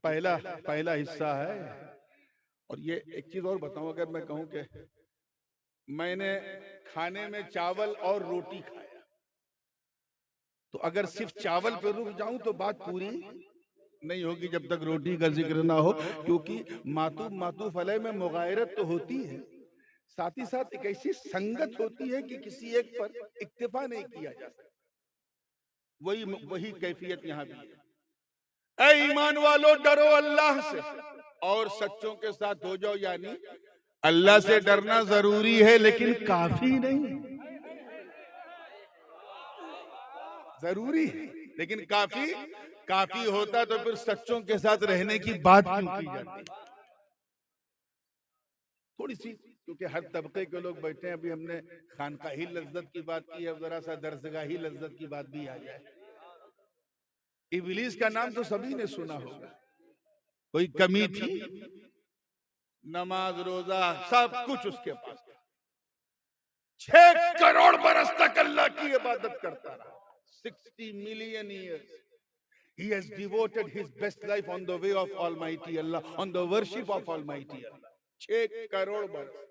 पहला पहला हिस्सा है। और ये एक चीज और बताऊं, अगर मैं कहूं कि मैंने खाने में चावल और रोटी खाया, तो अगर सिर्फ चावल पे रुक जाऊं तो बात पूरी नहीं होगी जब तक रोटी का जिक्र ना हो, क्योंकि मातूफ मातूफ अलैह में मुगायरत तो होती है, साथ ही साथ एक ऐसी संगत होती है कि किसी एक पर इक्तिफा नहीं किया जा सकता। वही वही कैफियत यहाँ भी है। ऐ ईमान वालों, डरो अल्लाह से और सच्चों के साथ हो जाओ। यानी अल्लाह से डरना जरूरी है लेकिन काफी नहीं, जरूरी है लेकिन काफी काफी होता तो फिर सच्चों के साथ रहने की बात क्यों की जाती। थोड़ी सी, क्योंकि हर तबके के लोग बैठे हैं, अभी हमने खानकाही लज्जत की बात की है, जरा सा दरसगाही लज्जत की बात भी आ जाए। इब्लीस का नाम तो सभी ने सुना होगा। कोई कमी थी? नमाज रोजा सब कुछ उसके पास था। 6 करोड़ बरस तक अल्लाह की इबादत करता रहा। 60 million years he has devoted his best life on the way of Almighty Allah, on the worship of Almighty Allah। 6 crore बरस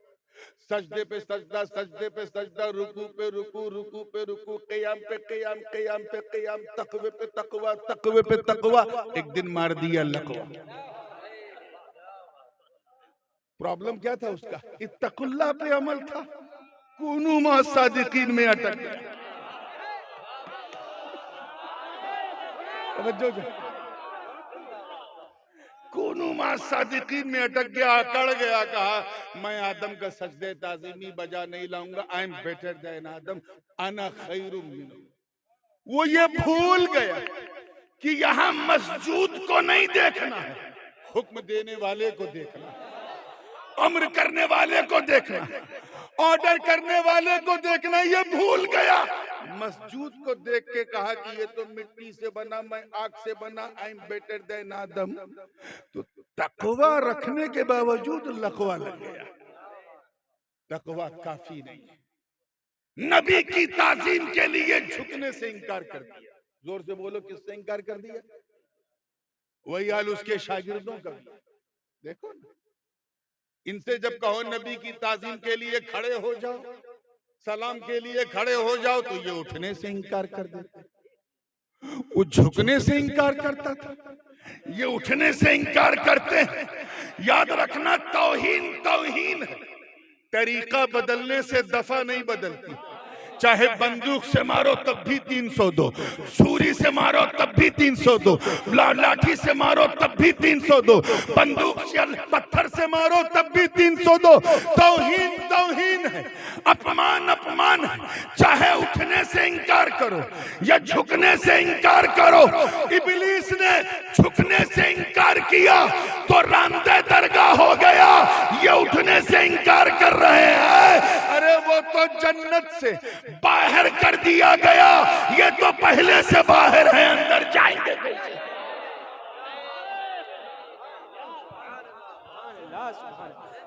सजदे पे सजदा, सजदे पे सजदा, रुकू पे रुकू, रुकू पे रुकू, क़याम पे क़याम, क़याम पे क़याम, तक़वे पे तक़वा, तक़वे पे तक़वा। एक दिन मार दिया लक़वा। प्रॉब्लम क्या था उसका? इत्तक़ुल्लाह पे अमल था, कूनू मा सादिकीन में अटक गया। कूनू मा सादिकीन में अटक गया, अकड़ गया, कहा मैं आदम का सजदे ताज़ीमी बजा नहीं लाऊंगा। आई एम बेटर देन आदम, अना खैरुम मिन्हु। वो ये भूल गया कि यहां मस्जूद को नहीं देखना है, हुक्म देने वाले को देखना है, अम्र करने वाले को देखना है, ऑर्डर करने वाले को देखना। ये भूल गया। मस्जूद को देख के कहा कि ये तो मिट्टी से बना, मैं आग से बना, आई एम बेटर देन आदम। तो तकवा रखने के बावजूद लकवा लग गया। तकवा काफी नहीं है। नबी की ताजीम के लिए झुकने से इनकार कर दिया। जोर से बोलो, किससे इनकार कर दिया? वही हाल उसके शागिर्दों का भी। देखो ना, इनसे जब कहो नबी की ताजीम के लिए खड़े हो जाओ, सलाम के लिए खड़े हो जाओ, तो ये उठने से इनकार कर देते। वो झुकने से इनकार करता था, ये उठने से इनकार करते हैं। याद रखना, तौहीन तौहीन है। तरीका बदलने से दफा नहीं बदलती। चाहे बंदूक से मारो तब भी 302, छुरी से मारो तब भी 302, लाठी से मारो तब भी 302, बंदूक से पत्थर से मारो तब भी 302। तौहीन तौहीन है, अपमान अपमान है। चाहे उठने से इनकार करो या झुकने से इनकार करो। इब्लीस ने झुकने से इनकार किया तो रामदे दरगाह हो गया। ये उठने से इनकार कर रहे हैं, अरे वो तो जन्नत से बाहर कर दिया गया, ये तो पहले से बाहर है, अंदर जाएंगे कैसे?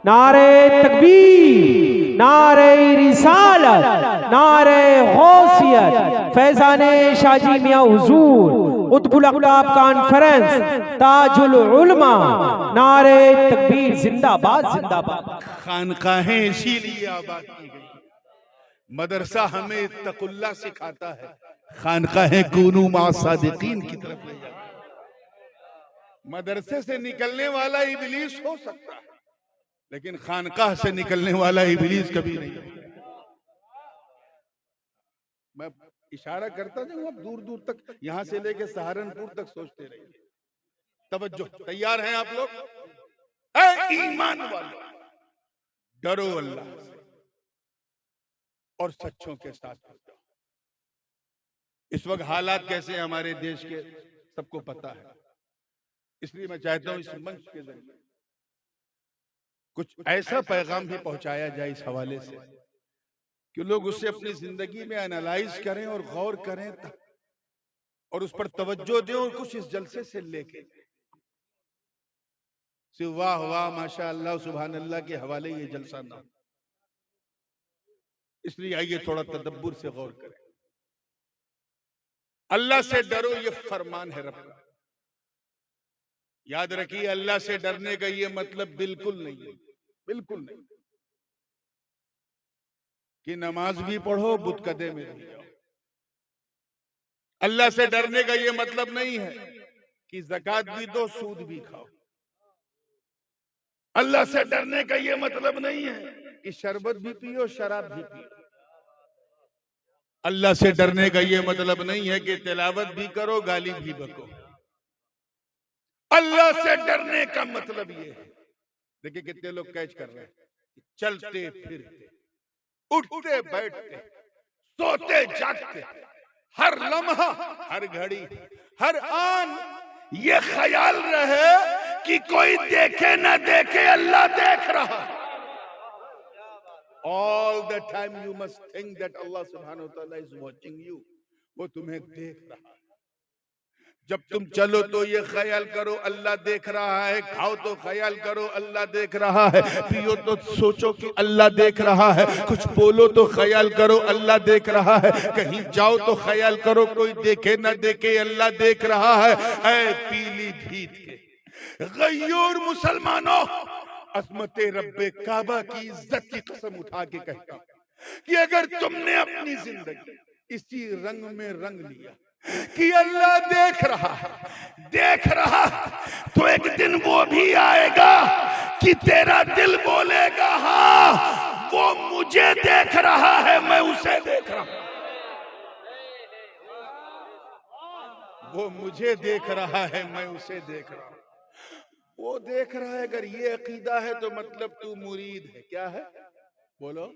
नारे तकबीर, नारे रिसालत, नारे गौसियत, फैजाने शाजी मियां हुजूर, कुतुबुल अक़ताब कॉन्फ्रेंस, ताजुल उलमा, नारे तकबीर, जिंदाबाद जिंदाबाद। खानकाहें इसीलिए आबाद की गई। मदरसा हमें इत्तक़ुल्लाह सिखाता है, खानकाहें कूनू मा सादिकीन की तरफ ले जाता है। मदरसे से निकलने वाला इब्लीस हो सकता है, लेकिन खानकाह से निकलने वाला इब्लीस कभी नहीं। मैं इशारा करता हूं, आप दूर दूर तक, यहां से लेके सहारनपुर तक सोचते रहिए। तवज्जो, तैयार हैं आप लोग? ऐ ईमान वालों, डरो अल्लाह से और सच्चों के साथ हो जाओ। इस वक्त हालात कैसे हैं हमारे देश के, सबको पता है। इसलिए मैं चाहता हूं इस मंच के जरिए कुछ ऐसा पैगाम भी पहुंचाया जाए इस हवाले से कि लोग उससे अपनी जिंदगी में एनालाइज करें और गौर करें और उस पर तवज्जो दें और कुछ इस जलसे से लेके सिर्फ वाह वाह माशा अल्लाह सुभान अल्लाह के हवाले ये जलसा ना। इसलिए आइए थोड़ा तदब्बुर से गौर करें। अल्लाह से डरो, ये फरमान है रब का। याद रखिए, अल्लाह से डरने का ये मतलब बिल्कुल नहीं है, बिल्कुल नहीं कि नमाज भी पढ़ो बुतकदे में भी जाओ। अल्लाह से डरने का ये मतलब नहीं है कि ज़कात भी दो सूद भी खाओ। अल्लाह से डरने का ये मतलब नहीं है कि शरबत भी पियो शराब भी पियो। अल्लाह से डरने का ये मतलब नहीं है कि तिलावत भी करो गाली भी बको। अल्लाह से डरने का मतलब ये है, देखिए कितने लोग कैच कर रहे हैं, चलते फिरते उठते बैठते सोते जागते हर लम्हा हर घड़ी हर आन ये ख्याल रहे कि कोई देखे ना देखे अल्लाह देख रहा। All the time you must think that Allah subhanahu wa ta'ala is watching you, वो तुम्हें देख रहा है। जब तुम चलो तो ये ख्याल करो अल्लाह देख रहा है, खाओ तो ख्याल करो अल्लाह देख रहा है, पियो तो सोचो कि अल्लाह देख रहा है, कुछ बोलो तो ख्याल करो अल्लाह देख रहा है, कहीं जाओ तो ख्याल करो कोई देखे ना देखे अल्लाह देख रहा है। ऐ पीलीभीत के गयूर मुसलमानों, अज़मत रब्बे काबा की इज्जत की कसम उठा के कहता हूं कि अगर तुमने अपनी जिंदगी इसी रंग में रंग लिया कि अल्लाह देख रहा है, तो एक दिन वो भी आएगा कि तेरा दिल बोलेगा हाँ वो मुझे देख रहा है, मैं उसे देख रहा हूं, वो मुझे देख रहा है, मैं उसे देख रहा हूं। वो देख रहा है, अगर ये अकीदा है तो मतलब तू मुरीद है। क्या है बोलो?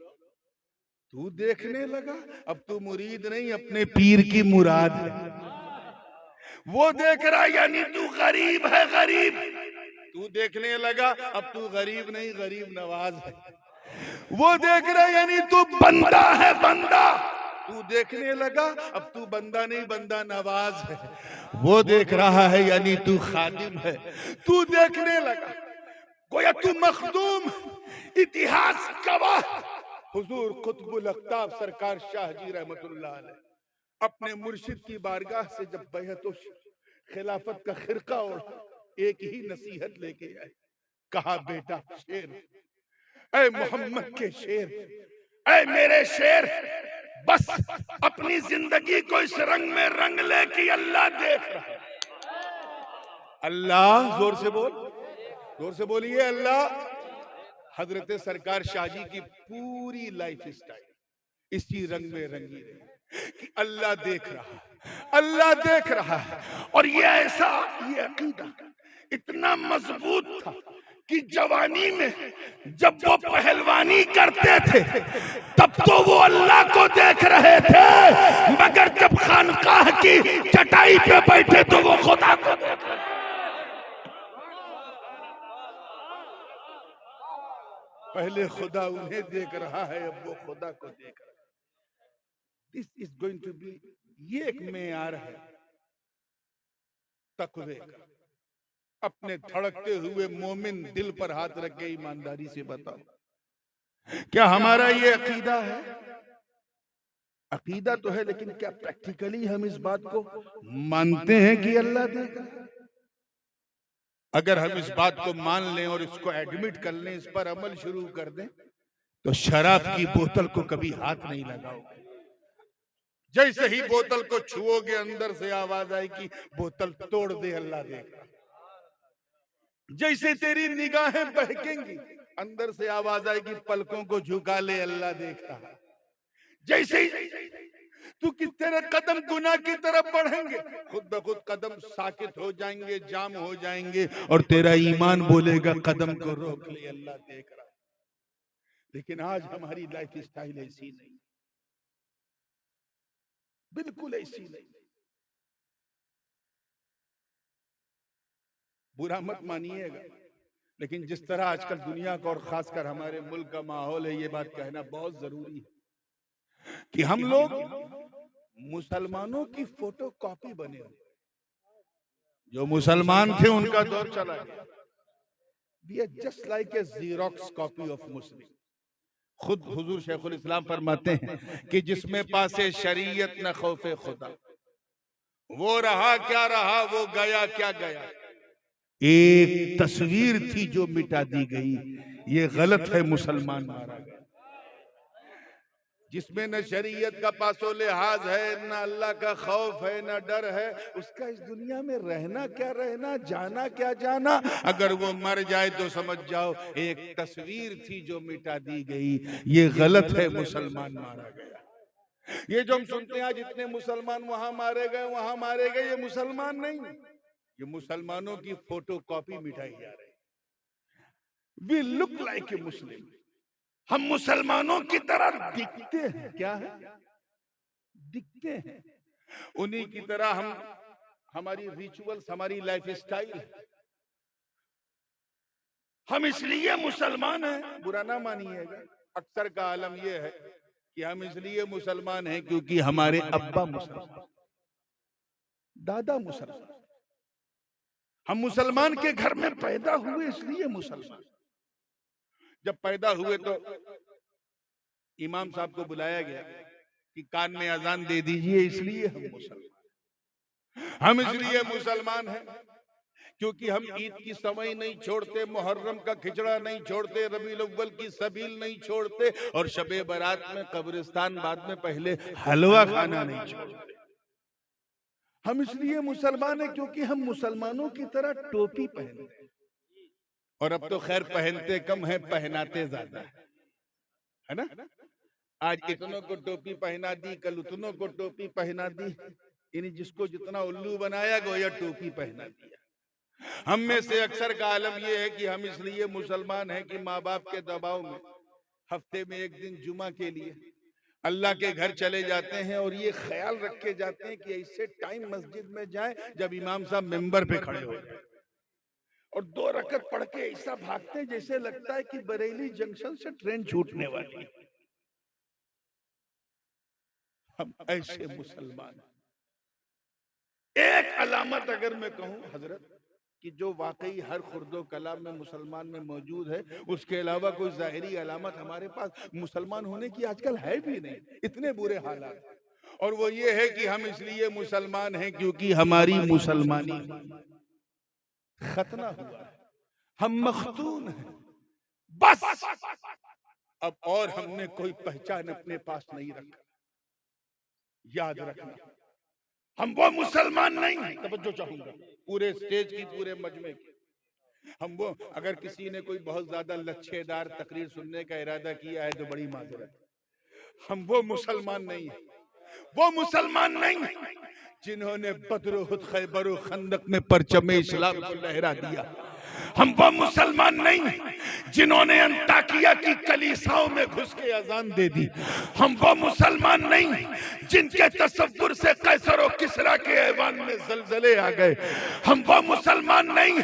तू देखने लगा, अब तू मुरीद नहीं अपने पीर की मुराद है। वो देख रहा यानी तू गरीब है, गरीब। तू देखने लगा, अब तू गरीब नहीं गरीब नवाज है। वो देख रहा यानी तू बंदा है, बंदा। तू देखने लगा, अब तू बंदा नहीं बंदा नवाज है। वो देख रहा है यानी तू खादिम है। तू देखने लगा गोया तू मखदूम, इतिहास गवाह। हुजूर कुतुबुल अख्ताब सरकार शाहजी रहमतुल्लाह अलैह अपने मुर्शिद की बारगाह से जब बैअत खिलाफत का खिरका ओढ़ा, एक ही नसीहत लेके आए। कहा बेटा शेर, ऐ मोहम्मद के शेर, ऐ मेरे शेर, बस अपनी जिंदगी को इस रंग में रंग ले कि अल्लाह देख रहा है। अल्लाह, जोर से बोल, जोर से बोलिए अल्लाह। हजरत सरकार शाहजी की पूरी लाइफ स्टाइल इसी रंग में रंगी रही कि अल्लाह देख रहा है, अल्लाह देख रहा है। और ये ऐसा, ये अकीदा इतना मजबूत था कि जवानी में जब वो पहलवानी करते थे तब तो वो अल्लाह को देख रहे थे, मगर जब खानकाह की चटाई पे बैठे तो वो खुदा को देख रहे थे। पहले खुदा उन्हें देख रहा है, अब वो खुदा को देख रहा है। This is going to be, ये एक मेयार है तकवे का। अपने धड़कते हुए मोमिन दिल पर हाथ रख के ईमानदारी से बताओ, क्या हमारा ये अकीदा है? अकीदा तो है, लेकिन क्या प्रैक्टिकली हम इस बात को मानते हैं कि अल्लाह देख रहा है? अगर हम इस बात को मान लें और इसको एडमिट कर लें, इस पर अमल शुरू कर दें, तो शराब की बोतल को कभी हाथ नहीं लगाओगे। जैसे ही बोतल को छुओगे अंदर से आवाज आएगी बोतल तोड़ दे, अल्लाह देख रहा। जैसे तेरी निगाहें बहकेंगी अंदर से आवाज आएगी पलकों को झुका ले, अल्लाह देख रहा। जैसे तू कि तेरे कदम गुनाह की तरफ बढ़ेंगे, खुद ब खुद कदम साकित हो जाएंगे, जाम हो जाएंगे, और तेरा ईमान बोलेगा कदम को रोक ले, अल्लाह देख रहा। लेकिन आज हमारी लाइफ स्टाइल ऐसी नहीं, बिल्कुल ऐसी नहीं। बुरा मत मानिएगा, लेकिन जिस तरह आजकल दुनिया का और खासकर हमारे मुल्क का माहौल है, ये बात कहना बहुत जरूरी है कि हम लोग मुसलमानों की फोटो कॉपी बने हुए। जो मुसलमान थे उनका दौर चला गया। We are just like a xerox copy of Muslim. खुद हुजूर शेखुल इस्लाम फरमाते हैं कि जिसमें पासे शरीयत न खौफे खुदा, वो रहा क्या रहा, वो गया क्या गया। एक तस्वीर थी जो मिटा दी गई, ये गलत है, मुसलमान मारा गया। जिसमें न शरीयत का पासो लिहाज है, न अल्लाह का खौफ है, न डर है, उसका इस दुनिया में रहना क्या रहना, जाना क्या जाना। अगर वो मर जाए तो समझ जाओ एक तस्वीर थी जो मिटा दी गई, ये गलत है, मुसलमान मारा गया। ये जो हम सुनते हैं आज इतने मुसलमान वहां मारे गए, वहां मारे गए, ये मुसलमान नहीं, ये मुसलमानों की फोटो कॉपी मिटाई जा रही। वी लुक लाइक ए मुस्लिम, हम मुसलमानों की तरह दिखते हैं। क्या है? दिखते हैं उन्हीं की तरह। हम, हमारी रिचुअल्स, हमारी लाइफ स्टाइल, हम इसलिए मुसलमान हैं, बुरा ना मानिएगा। अक्सर का आलम यह है कि हम इसलिए मुसलमान हैं क्योंकि हमारे अब्बा मुसलमान, दादा मुसलमान, हम मुसलमान के घर में पैदा हुए इसलिए मुसलमान। जब पैदा हुए तो इमाम साहब को बुलाया गया कि कान में अजान दे दीजिए, इसलिए हम मुसलमान। हम इसलिए मुसलमान हैं क्योंकि हम ईद की समय नहीं छोड़ते, मुहर्रम का खिचड़ा नहीं छोड़ते, रबीउल अव्वल की सबील नहीं छोड़ते, और शबे बारात में कब्रिस्तान बाद में पहले हलवा खाना नहीं छोड़ते। हम इसलिए मुसलमान हैं क्योंकि हम मुसलमानों की तरह टोपी पहनते हैं, और अब तो खैर पहनते कम है, पहनाते ज्यादा है ना। आज इतनों को टोपी पहना दी, कल उतनों को टोपी पहना दी, यानी जिसको जितना उल्लू बनाया गोया टोपी पहना दिया। हम में से अक्सर का आलम यह है कि हम इसलिए मुसलमान हैं कि माँ बाप के दबाव में हफ्ते में एक दिन जुमा के लिए अल्लाह के घर चले जाते हैं, और ये ख्याल रखे जाते हैं कि ऐसे टाइम मस्जिद में जाएं जब इमाम साहब मिंबर पे खड़े हो, और 2 रकत पढ़ के ऐसा भागते हैं जैसे लगता है कि बरेली जंक्शन से ट्रेन छूटने वाली है। हम ऐसे मुसलमान। एक अलामत अगर मैं कहूं हजरत कि जो वाकई हर खुर्दो कलाम में मुसलमान में मौजूद है, उसके अलावा कोई जाहिरी अलामत हमारे पास मुसलमान होने की आजकल है भी नहीं, इतने बुरे हालात। और वो ये है कि हम इसलिए मुसलमान हैं क्योंकि हमारी मुसलमानी खतना हुआ है, हम मख्तून हैं बस। अब और हमने कोई पहचान अपने पास नहीं रखा। याद रखना, हम वो मुसलमान नहीं हैं। तवज्जो चाहूंगा पूरे स्टेज की, पूरे मजमे की। हम वो, अगर किसी ने कोई बहुत ज्यादा लच्छेदार तकरीर सुनने का इरादा किया है तो बड़ी माजरत। हम वो मुसलमान नहीं हैं, वो मुसलमान नहीं हैं जिन्होंने बद्र, उहद, खैबर और खंदक में परचम इस्लाम को लहरा दिया। हम वो मुसलमान नहीं जिन्होंने अंताकिया की कलीसाओं में घुस के अजान दे दी। हम वो मुसलमान नहीं जिनके तसव्वुर से कैसर और किसरा के ऐवान में जलजले आ गए। हम वो मुसलमान नहीं,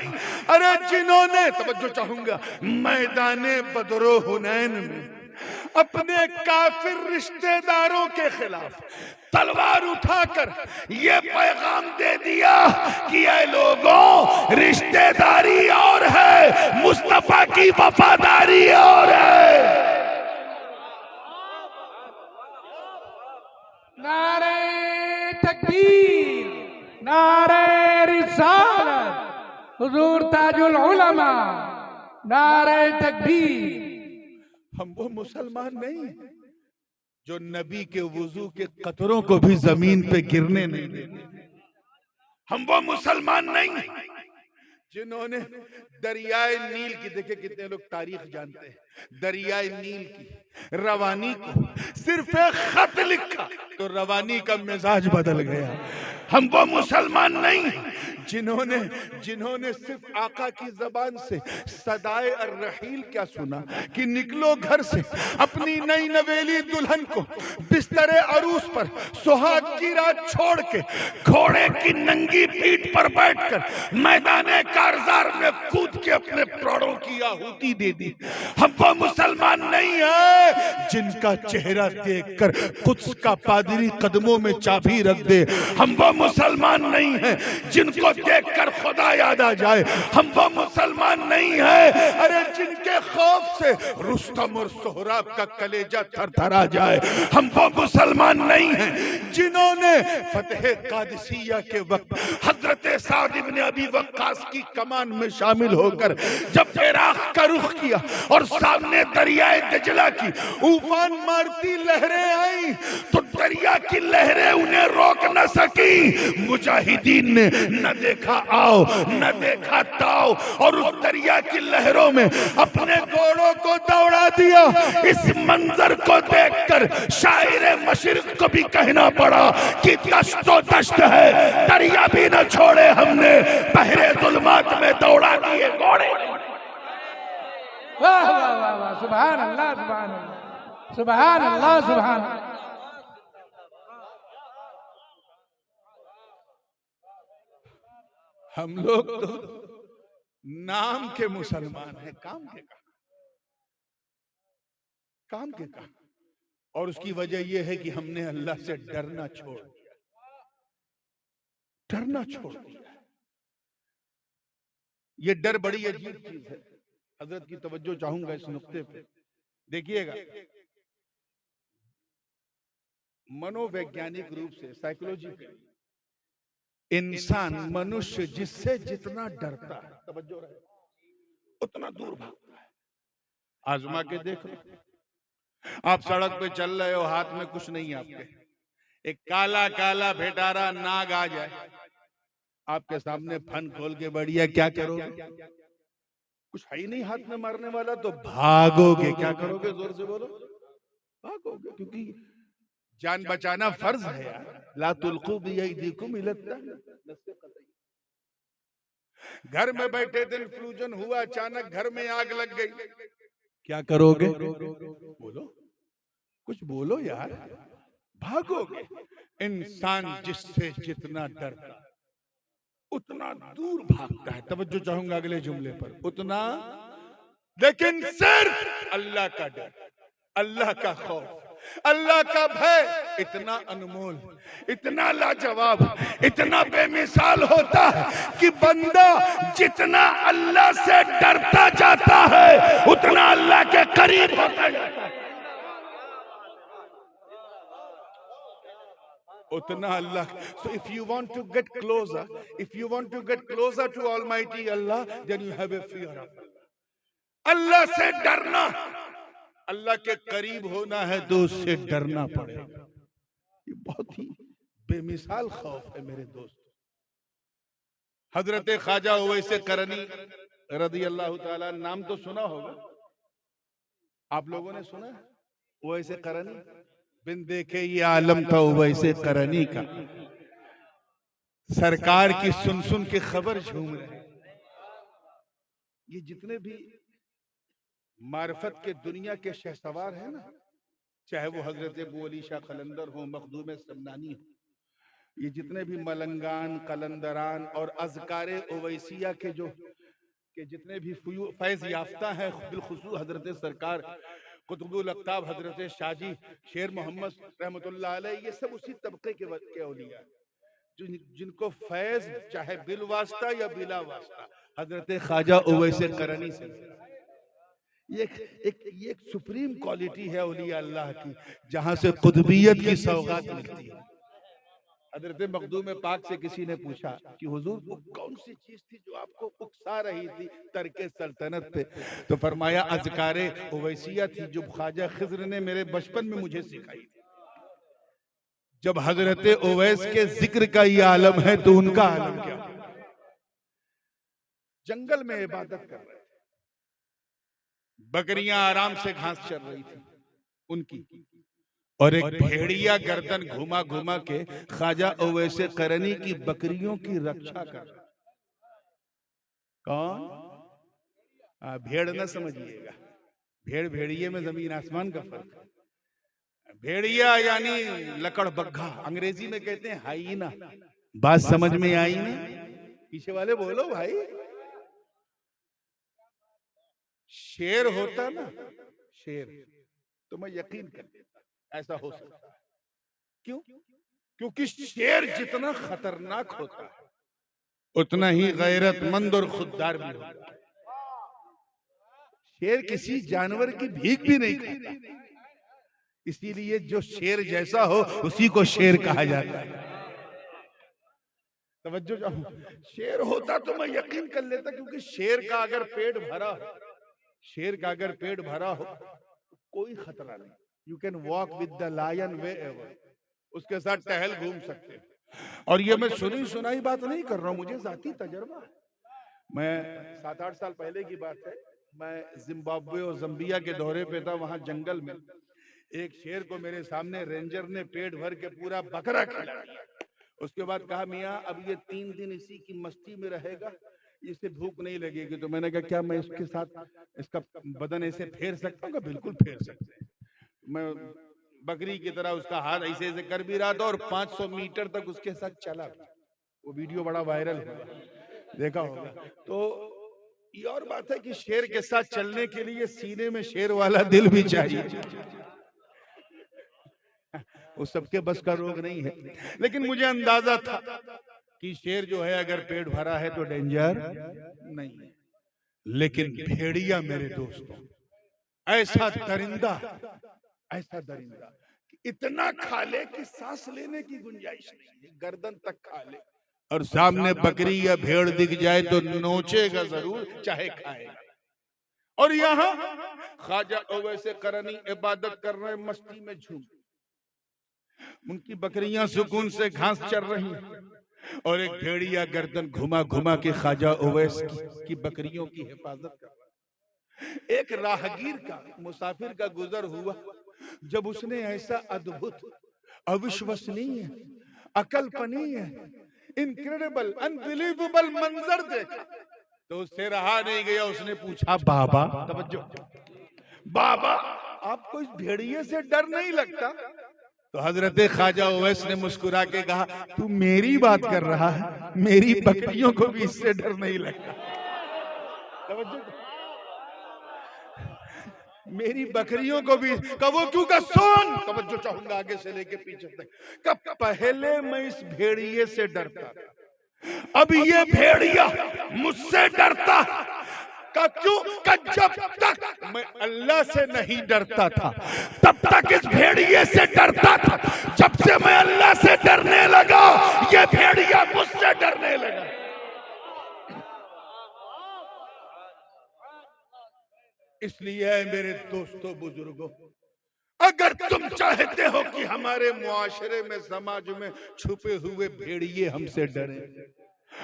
अरे जिन्होंने, तवज्जो चाहूंगा, मैदाने बदरो हुनैन में अपने काफिर रिश्तेदारों के खिलाफ तलवार उठाकर ये पैगाम दे दिया कि ये लोगों, रिश्तेदारी और है, मुस्तफा की वफादारी और है। नारे तकबीर, नारे रिसालत, हुजूर ताजुल उलमा, नारे तकबीर। हम वो मुसलमान नहीं जो नबी के वुजू के कतरों को भी जमीन पे गिरने नहीं देते। हम वो मुसलमान नहीं जिन्होंने दरियाए नील की, देखिए कितने लोग तारीख जानते हैं, दरियाए नील की रवानी को सिर्फ एक खत लिखा तो रवानी का मिजाज बदल गया। हम वो मुसलमान नहीं जिन्होंने सिर्फ आका की जबान से सदाए अर्रहील क्या सुना कि निकलो घर से अपनी नई नवेली दुल्हन को बिस्तरे अरूस पर सुहाग की रात छोड़ के घोड़े की नंगी पीठ पर बैठकर मैदाने कारजार में कूद के अपने प्राणों की आहुति दे दी। हम वो मुसलमान नहीं है जिनका चेहरा देखकर कुछ का पादरी कदमों में चाबी रख दे। हम वो मुसलमान नहीं है जिनको देखकर खुदा याद आ जाए। हम वो मुसलमान नहीं है अरे जिनके खौफ से रुस्तम और सोहराब का कलेजा थरथरा जाए। हम वो मुसलमान नहीं है जिन्होंने फतेह कादिसिया के वक्त हजरत साद इब्न अबी वक्कास की कमान में शामिल होकर जब इराक का रुख किया और सामने दरियाए दजला की उफान मारती लहरें आई तो दरिया की लहरें उन्हें रोक न सकी। मुजाहिदीन ने न देखा आओ न देखा ताओ और उस दरिया की लहरों में अपने घोड़ों को दौड़ा दिया। इस मंजर को देखकर शायर मशरिक को भी कहना पड़ा कि दश्तो दश्त है, दरिया भी न छोड़े हमने, बहरे जुल्मात में दौड़ा दिए घोड़े। वाह वाह वाह वाह, सुभान अल्लाह सुभान अल्लाह सुभान अल्लाह सुभान अल्लाह। हम लोग तो नाम के मुसलमान हैं, काम के काम के काम। और उसकी वजह यह है कि हमने अल्लाह से डरना छोड़ दिया, डरना छोड़ दिया। ये डर बड़ी अजीब चीज है। हजरत की तवज्जो चाहूंगा इस नुक्ते पे। देखिएगा, मनोवैज्ञानिक रूप से साइकोलॉजी इंसान मनुष्य जिससे जितना डरता है, तवज्जो रहे, उतना दूर भागता है। आजमा के देख लो, आप सड़क पे चल रहे हो, हाथ में कुछ नहीं आपके, एक काला काला भेटारा नाग आ जाए आपके सामने, फन खोल के बढ़िया, क्या करोगे? कुछ है ही नहीं हाथ में मारने वाला, तो भागोगे। क्या करोगे? जोर से बोलो, भागोगे, क्योंकि जान बचाना फर्ज है यार। ला तुल्कू बियदीकुम इला तहलुका। घर में बैठे थे, फ्लूजन हुआ, अचानक घर में आग लग गई, क्या करोगे? बोलो, कुछ बोलो यार, भागोगे। इंसान जिससे जितना डरता उतना दूर भागता है। तवज्जो चाहूंगा अगले जुमले पर, उतना। लेकिन सिर्फ अल्लाह का डर, अल्लाह का खौफ, अल्लाह का भय इतना अनमोल, इतना लाजवाब, इतना बेमिसाल होता है कि बंदा जितना अल्लाह से डरता जाता है उतना अल्लाह के करीब होता जाता है, उतना अल्लाह। So if you want to get closer, if you want to get closer to Almighty Allah, then you have a fear of Allah. अल्लाह से डरना, अल्लाह के करीब होना है तो उससे डरना पड़ेगा। ये बहुत ही बेमिसाल खौफ है मेरे दोस्त। हजरत ख्वाजा उवैस करनी रदी अल्लाह ताला, नाम तो सुना होगा आप लोगों ने, सुना है उवैस करनी? बिन देखे ये आलम था उवैस करनी का, सरकार की सुन सुन के खबर झूम रहे। ये जितने भी मार्फत के दुनिया के शहसवार हैं ना, चाहे वो हजरत अबू अली शाह कलंदर हो, मखदूम समनानी हो, ये जितने भी मलंगान, कलंदरान और अज़कारे उवैसिया के जितने भी फैज याफ्ता हैं, बिलखुसूस हजरत सरकार कुतुबुल अक्ताब हजरत शाजी शेर मोहम्मद रहमतुल्लाह अलैह, ये सब उसी तबके के औलिया जिनको फैज चाहे बिल वास्ता या बिला वास्ता हजरत ख्वाजा उवैस करनी से। ये एक सुप्रीम क्वालिटी है औलिया अल्लाह की, जहां से कुतुबियत की सौगात मिलती है। हजरत मखदूम पाक से किसी ने पूछा कि हुजूर वो कौन सी चीज थी जो आपको उकसा रही थी तरके सल्तनत पे? तो फरमाया अज़कारे उवैसिया थी जो ख्वाजा खिज़्र ने मेरे बचपन में मुझे सिखाई थी। जब हजरत उवैस के जिक्र का ये आलम है तो उनका आलम क्या? जंगल में इबादत कर रहे थे, बकरियां आराम से घास चर रही थी उनकी, और एक भेड़िया गर्दन घुमा घुमा के ख्वाजा उवैस करनी की बकरियों की रक्षा कर रहा। कौन? भेड़ न समझिएगा, भेड़ भेड़िए में जमीन आसमान का फर्क है। भेड़िया यानी लकड़ बग्घा, अंग्रेजी में कहते हैं हाइना। बात समझ में आई ना? पीछे वाले बोलो भाई। शेर होता ना, शेर, तो मैं यकीन कर लेता ऐसा हो सकता है। क्यों? क्योंकि शेर जितना खतरनाक होता है उतना ही गैरतमंद और खुददार भी होता है। शेर किसी जानवर की भीख भी नहीं खाता, इसीलिए जो शेर जैसा हो उसी को शेर कहा जाता है। तवज्जो चाहो, शेर होता तो मैं यकीन कर लेता, क्योंकि शेर का अगर पेट भरा हो, शेर का अगर पेट भरा हो कोई खतरा नहीं। You can walk with the lion wherever, उसके साथ टहल घूम सकते हैं। और ये मैं सुनी सुनाई बात नहीं कर रहा हूं, मुझे जाती तजर्बा है। मैं 7-8 साल पहले की बात है, मैं जिम्बाब्वे और जम्बिया के दौरे पे था। वहां जंगल में एक शेर को मेरे सामने रेंजर ने पेट भर के पूरा बकरा खिला दिया। उसके बाद कहा, मियाँ अब ये 3 दिन इसी की मस्ती में रहेगा, इसे भूख नहीं लगेगी। तो मैंने कहा, क्या मैं इसके साथ इसका बदन ऐसे फेर सकता हूँ? बिल्कुल फेर सकते हैं। मैं बकरी की तरह उसका हाथ ऐसे ऐसे कर भी रहा था और 500 मीटर तक उसके साथ चला। वो वीडियो बड़ा वायरल हुआ, देखा होगा। तो ये और बात है कि शेर के साथ चलने के लिए सीने में शेर वाला दिल भी चाहिए। वो सबके बस का रोग नहीं है, लेकिन मुझे अंदाजा था कि शेर जो है अगर पेट भरा है तो डेंजर नहीं है। लेकिन भेड़िया मेरे दोस्तों ऐसा दरिंदा कि इतना खा ले कि सांस लेने की गुंजाइश नहीं है, गर्दन तक खा ले, और सामने बकरी या भेड़ दिख जाए तो नोचेगा जरूर, चाहे खाएगा। और यहाँ ख्वाजा ओवैसे करनी इबादत कर रहे, मस्ती में झूम, उनकी बकरियां सुकून से घास चर रही हैं, और एक भेड़िया गर्दन घुमा घुमा के ख्वाजा ओवैस की बकरियों की हिफाजत कर रहा। एक राहगीर का, मुसाफिर का गुजर हुआ, जब उसने ऐसा अद्भुत, अविश्वसनीय, अकल्पनीय, इनक्रेडिबल, अनबिलीवेबल मंजर देखा तो उससे रहा नहीं गया। उसने पूछा, बाबा, तवज्जो, बाबा आपको इस भेड़िए से डर नहीं लगता? तो हजरत ख्वाजा ओवैस ने मुस्कुरा के कहा, तू मेरी बात कर रहा है, मेरी बकरियों को भी इससे डर नहीं लगता। तवज्जो, मेरी बकरियों को भी। कब क्यों का सुन, तवज्जो चाहूंगा आगे से लेके पीछे तक। कब पहले मैं इस भेड़िए से डरता था, अब ये भेड़िया मुझसे डरता। क्यों? जब तक मैं अल्लाह से नहीं डरता था तब तक इस भेड़िए से डरता था। जब से मैं अल्लाह से डरने लगा ये भेड़िया मुझसे डरने लगा। इसलिए मेरे दोस्तों बुजुर्गों, अगर तुम चाहते हो कि हमारे मुआशरे में, समाज में छुपे हुए भेड़िए हमसे डरे,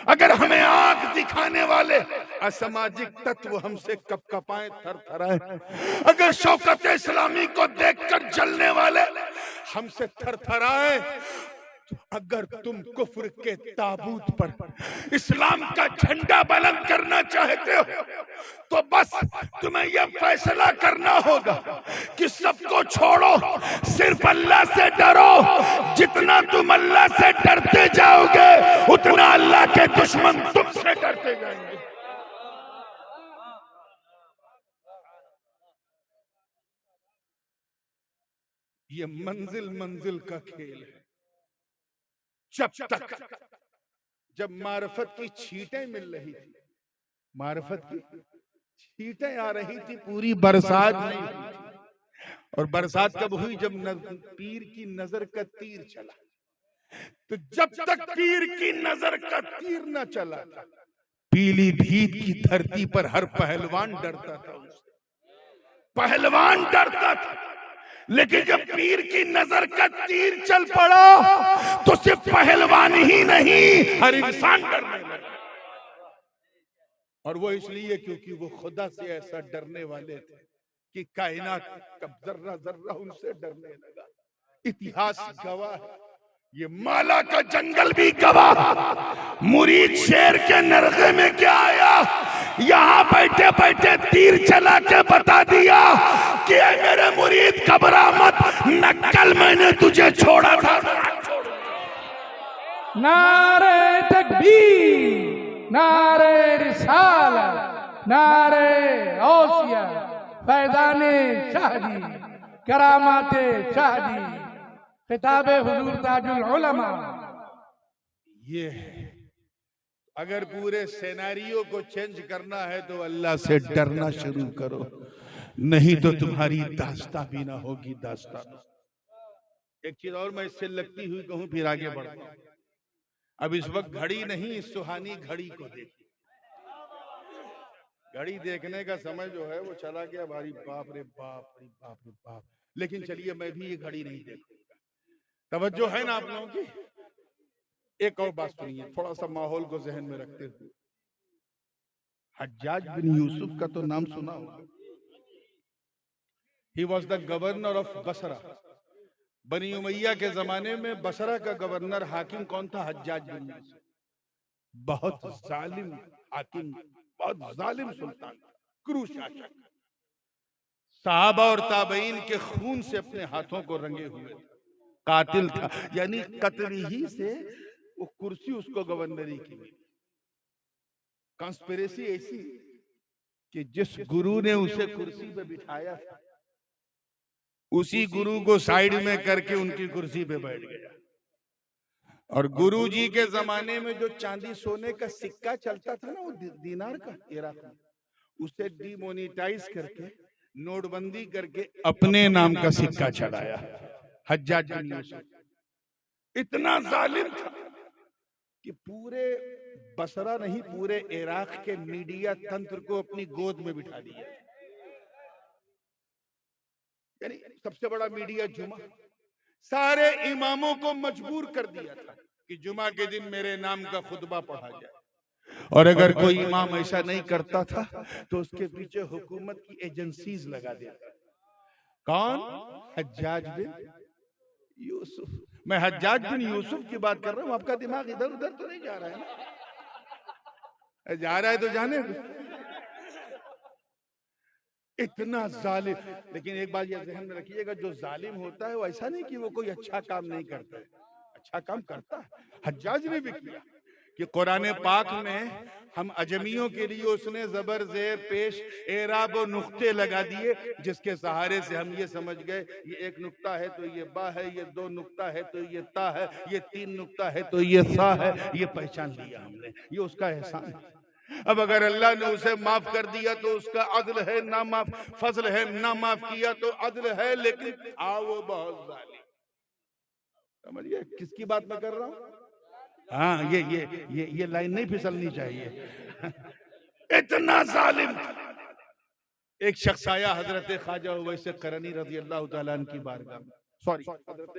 अगर हमें आंख दिखाने वाले असामाजिक तत्व हमसे कपकपाएं, थरथराएं, अगर शौकत इस्लामी को देखकर जलने वाले हमसे थरथराएं, अगर तुम कुफ्र के ताबूत पर इस्लाम का झंडा बुलंद करना चाहते हो तो बस तुम्हें यह फैसला करना होगा कि सबको छोड़ो, सिर्फ अल्लाह से डरो। जितना तुम अल्लाह से डरते जाओगे उतना अल्लाह के दुश्मन तुमसे डरते जाएंगे। ये मंजिल मंजिल का खेल है। जब मार्फत की छींटें मिल रही थी, मार्फत की छींटें आ रही थी, पूरी बरसात नहीं हुई थी। और बरसात कब हुई? जब पीर की नजर का तीर चला। तो जब तक पीर की नजर का तीर न चला था, पीलीभीत की धरती पर हर पहलवान डरता था, पहलवान डरता था। लेकिन जब पीर की नजर का तीर चल पड़ा तो सिर्फ पहलवान ही नहीं, हर इंसान डरने लगा। और वो इसलिए क्योंकि वो खुदा से ऐसा डरने वाले थे कि कायनात का जर्रा जर्रा उनसे डरने लगा। इतिहास गवाह है, ये माला का जंगल भी गवाह। मुरीद शेर के नरगे में क्या आया, यहाँ बैठे बैठे तीर चला के बता दिया कि मेरे मुरीद घबरा मत, न कल मैंने तुझे छोड़ा था। नारे तकबीर, नारे रिसालत, नारे गौसिया फैजाने शाहजी करामाते शाहजी खिताबे हुजूर ताजुल उलमा। ये है, अगर पूरे सिनेरियो को चेंज करना है तो अल्लाह से डरना शुरू करो, नहीं तो तुम्हारी दास्तां भी ना होगी दास्तां। एक चीज और मैं इससे लगती हुई कहूं फिर आगे बढ़ता हूं। अब इस वक्त घड़ी नहीं, इस सुहानी घड़ी को देखिए। घड़ी देखने का समय जो है वो चला गया, भारी बाप रे बाप रे बाप रे बाप। लेकिन चलिए मैं भी ये घड़ी नहीं देखूंगा। तवज्जो है ना आप लोगों की? एक और बात सुनिए, थोड़ा सा माहौल को जहन में रखते हुए। हज्जाज बिन यूसुफ का तो नाम सुना होगा। He was the governor of Basra. बनी उमैया के जमाने में बसरा का गवर्नर हाकिम कौन था? हज्जाज बिन यूसुफ। बहुत जालिम हाकिम, बहुत जालिम सुल्तान, क्रूर शासक, सहाबा और ताबईन के खून से अपने हाथों को रंगे हुए, कातिल था। यानी कत्ल ही से वो कुर्सी उसको गवर्नरी की मिली। कॉन्स्पिरेसी ऐसी कि जिस गुरु ने उसे कुर्सी पे बिठाया था, उसी गुरु को साइड में करके उनकी कुर्सी पे बैठ गया। और गुरु जी के जमाने में जो चांदी सोने का सिक्का चलता था ना, वो दीनार का, इराक में, उसे डिमोनेटाइज करके नोटबंदी करके अपने नाम का सिक्का चलाया हज्जाज बिन यूसुफ। इतना जालिम था कि पूरे बसरा नहीं, पूरे इराक के मीडिया तंत्र को अपनी गोद में बिठा दिया। यानी सबसे बड़ा मीडिया जुमा, सारे इमामों को मजबूर कर दिया था कि जुमा के दिन मेरे नाम का खुतबा पढ़ा जाए। और अगर कोई इमाम ऐसा नहीं करता था तो उसके पीछे हुकूमत की एजेंसीज लगा देता। कौन? हज्जाज बिन यूसुफ। मैं हज्जाज बिन यूसुफ की बात कर रहा हूं, आपका दिमाग इधर उधर तो नहीं जा रहा है ना? जा रहा है तो जाने दो। इतना जालिम। लेकिन एक बात ये ध्यान में रखिएगा, जो जालिम होता है वो ऐसा नहीं कि वो कोई अच्छा काम नहीं करता है, अच्छा काम करता है। हज्जाज ने भी किया कि कुरान पाक में हम अजमियों के लिए उसने जबर जेर पेश एराब और नुक्ते लगा दिए, जिसके सहारे से हम ये समझ गए ये एक नुक्ता है तो ये बा है, ये दो नुक्ता है तो ये ता है, ये तीन नुक्ता है तो ये सा है। ये पहचान लिया हमने, ये उसका एहसान है। अब अगर अल्लाह ने उसे माफ कर दिया तो उसका अदल है, ना माफ फजल है, ना माफ किया तो अदल है। लेकिन वो बहुत जालिम। समझिए किसकी बात मैं कर रहा हूं? हाँ, ये लाइन नहीं फिसलनी चाहिए। इतना जालिम। एक शख्स आया हजरत ख्वाजा उवैस करनी रज़ी अल्लाह तआला अन्हु की बारगाह में, सॉरी हजरत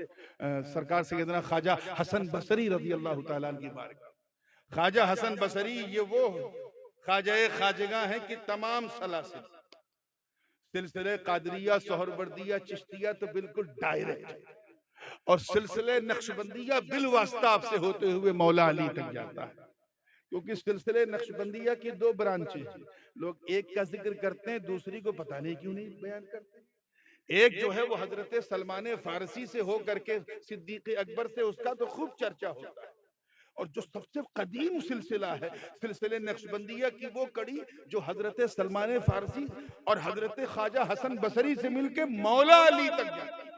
सरकार सैयदना ख्वाजा हसन बसरी रज़ी अल्लाह तआला अन्हु की बारगाह। ख्वाजा हसन बसरी ये वो ख्वाजा खाजगा है कि तमाम सलासिल सिलसिले कादरिया, सोहरवर्दिया, चिश्तिया तो बिल्कुल डायरेक्ट, और सिलसिले नक्शबंदिया बिल वास्ता आपसे होते हुए मौला अली तक जाता है। क्योंकि सिलसिले नक्शबंदिया की दो ब्रांचें हैं। लोग एक का जिक्र करते हैं, दूसरी को पता नहीं क्यों नहीं बयान करते। एक जो है वो हजरत सलमान फारसी से हो करके सिद्दीक अकबर से, उसका तो खूब चर्चा होता है। और जो सबसे कदीम सिलसिला है सिलसिले नक्शबंदिया की, वो कड़ी जो हजरत सलमान फारसी और हजरत ख्वाजा हसन बसरी से मिलके मौला अली तक जाती है।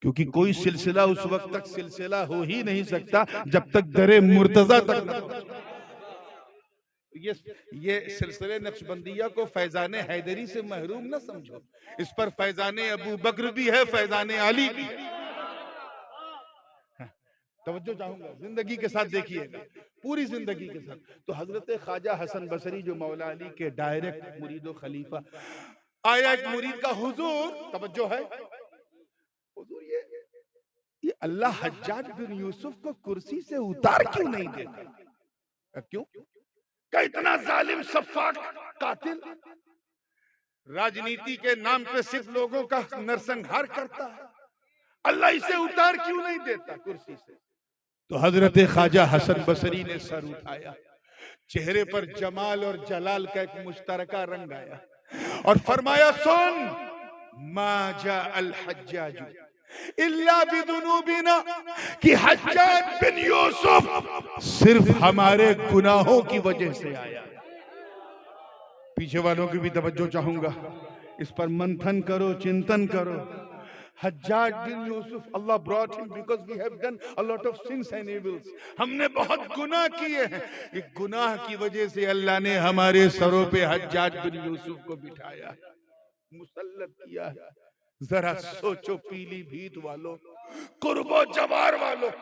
क्योंकि कोई सिलसिला उस वक्त तक सिलसिला हो ही नहीं सकता जब तक दरे मुर्तजा तक न पहुंचे। ये सिलसिले नक्शबंदिया को फैजाने हैदरी से महरूम न समझो, इस पर फैजाने अबू बकर भी है, फैजाने अली भी है। तवज्जो चाहूंगा, जिंदगी के साथ देखिएगा, पूरी जिंदगी के साथ। तो हजरत ख्वाजा हसन बसरी जो मौला अली के डायरेक्ट मुरीद व खलीफा, आया एक मुरीद का हुजूर, तवज्जो है, हुजूर ये अल्लाह हज्जाज बिन यूसुफ को कुर्सी से उतार क्यों नहीं देता? क्यों? क्या इतना जालिम सफाक कातिल राजनीति के नाम पे सिर्फ लोगों का नरसंहार करता है, अल्लाह इसे उतार क्यों नहीं देता कुर्सी से? तो हजरत ख्वाजा हसन बसरी ने सर उठाया, चेहरे पर जमाल और जलाल का एक मुश्तरका रंग आया और फरमाया, सुन, मा जा अल हज्जाज इल्ला बिदुनूबिना, कि हज्जाज बिन यूसुफ सिर्फ हमारे गुनाहों की वजह से आया। पीछे वालों की भी तवज्जो चाहूंगा, इस पर मंथन करो, चिंतन करो। हज्जाज बिन यूसुफ, अल्लाह brought him because we have done a lot of sins and evils. हमने बहुत गुनाह किए हैं, एक गुनाह की वजह से अल्लाह ने हमारे सरों पे हज्जाज बिन यूसुफ को बिठाया, मुसल्लत किया है। जरा सोचो पीलीभीत वालों, कुर्बो जवार वालों,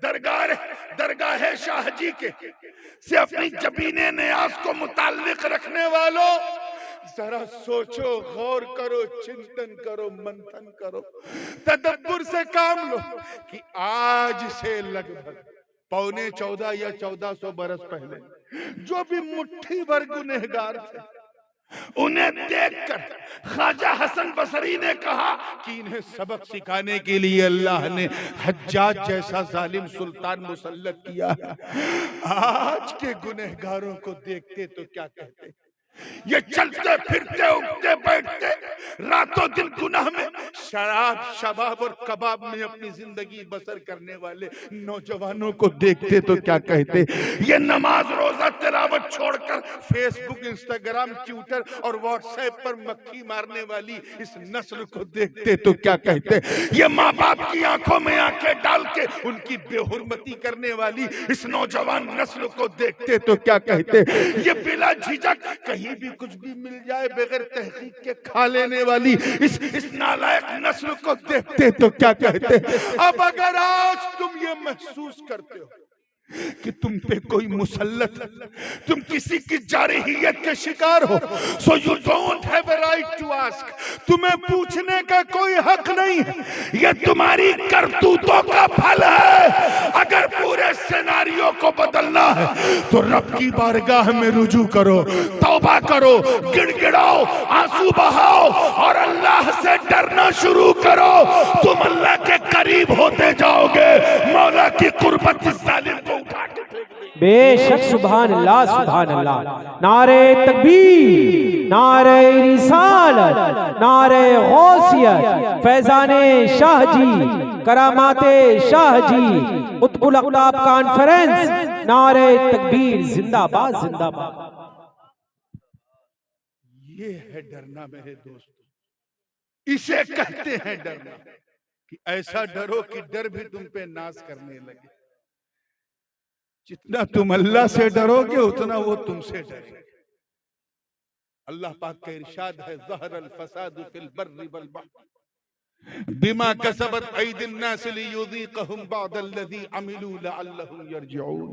दरगाह शाहजी के से अपनी जबीने नियाज को मुताल्लिक रखने वालों, जरा सोचो, गौर करो, चिंतन करो, मंथन करो, तदब्बुर से काम लो कि आज से लगभग 14.25 या 1400 बरस पहले जो भी मुट्ठी भर गुनहगार थे, उन्हें देखकर ख्वाजा हसन बसरी ने कहा कि इन्हें सबक सिखाने के लिए अल्लाह ने हज्जाज जैसा जालिम सुल्तान मुसल्लत किया है। आज के गुनहगारों को देखते तो क्या कहते, ये चलते फिरते उठते बैठते रातों दिन गुनाह में, शराब शबाब और कबाब में अपनी जिंदगी बसर करने वाले नौजवानों को देखते तो क्या कहते, ये नमाज रोजा तिलावत छोड़कर फेसबुक, इंस्टाग्राम, ट्विटर और व्हाट्सएप पर मक्खी मारने वाली इस नस्ल को देखते तो क्या कहते, ये माँ बाप की आंखों में आंखें डाल के उनकी बेहुरमती करने वाली इस नौजवान नस्ल को देखते तो क्या कहते, ये बिला झिझक कहीं भी कुछ भी मिल जाए बगैर तहकीक के खा लेने वाली इस नालायक नस्ल को देखते तो क्या कहते। अब अगर आज तुम ये महसूस करते हो कि तुम पे कोई मुसल्लत, तुम किसी की जारहियत के शिकार हो, so you don't have a right to ask, तुम्हें पूछने का कोई हक नहीं है, ये तुम्हारी करतूतों का फल है। अगर पूरे सिनारियो को बदलना है तो रब की बारगाह में रुजू करो, तौबा करो, गिड़गिड़ाओ, आंसू बहाओ और अल्लाह से डरना शुरू करो। तुम अल्लाह के करीब होते जाओगे, मौला की कुर्बत इस जालिम को उठा के फेंक देगी। बेशक, सुभान अल्लाह, सुभान अल्लाह। नारे तकबीर, नारे रिसालत, नारे गौसियत, फैजाने शाहजी, करामाते शाहजी, कुतुबुल अक़ताब कॉन्फ्रेंस, नारे तकबीर, जिंदाबाद जिंदाबाद। ये है डरना मेरे दोस्तों, इसे कहते हैं डरना, कि ऐसा डरो कि डर भी तुम पे नाज करने लगे। जितना तुम अल्लाह से डरोगे उतना वो तुमसे डरेंगे। अल्लाह पाक का इरशाद है, ज़हरल फसादु फिल बर्रि वल बहर बिमा कसबत ऐदिन नास लियुज़ीक़हुम बअदल्लज़ी अमिलू लअल्लहुम यरजिऊन।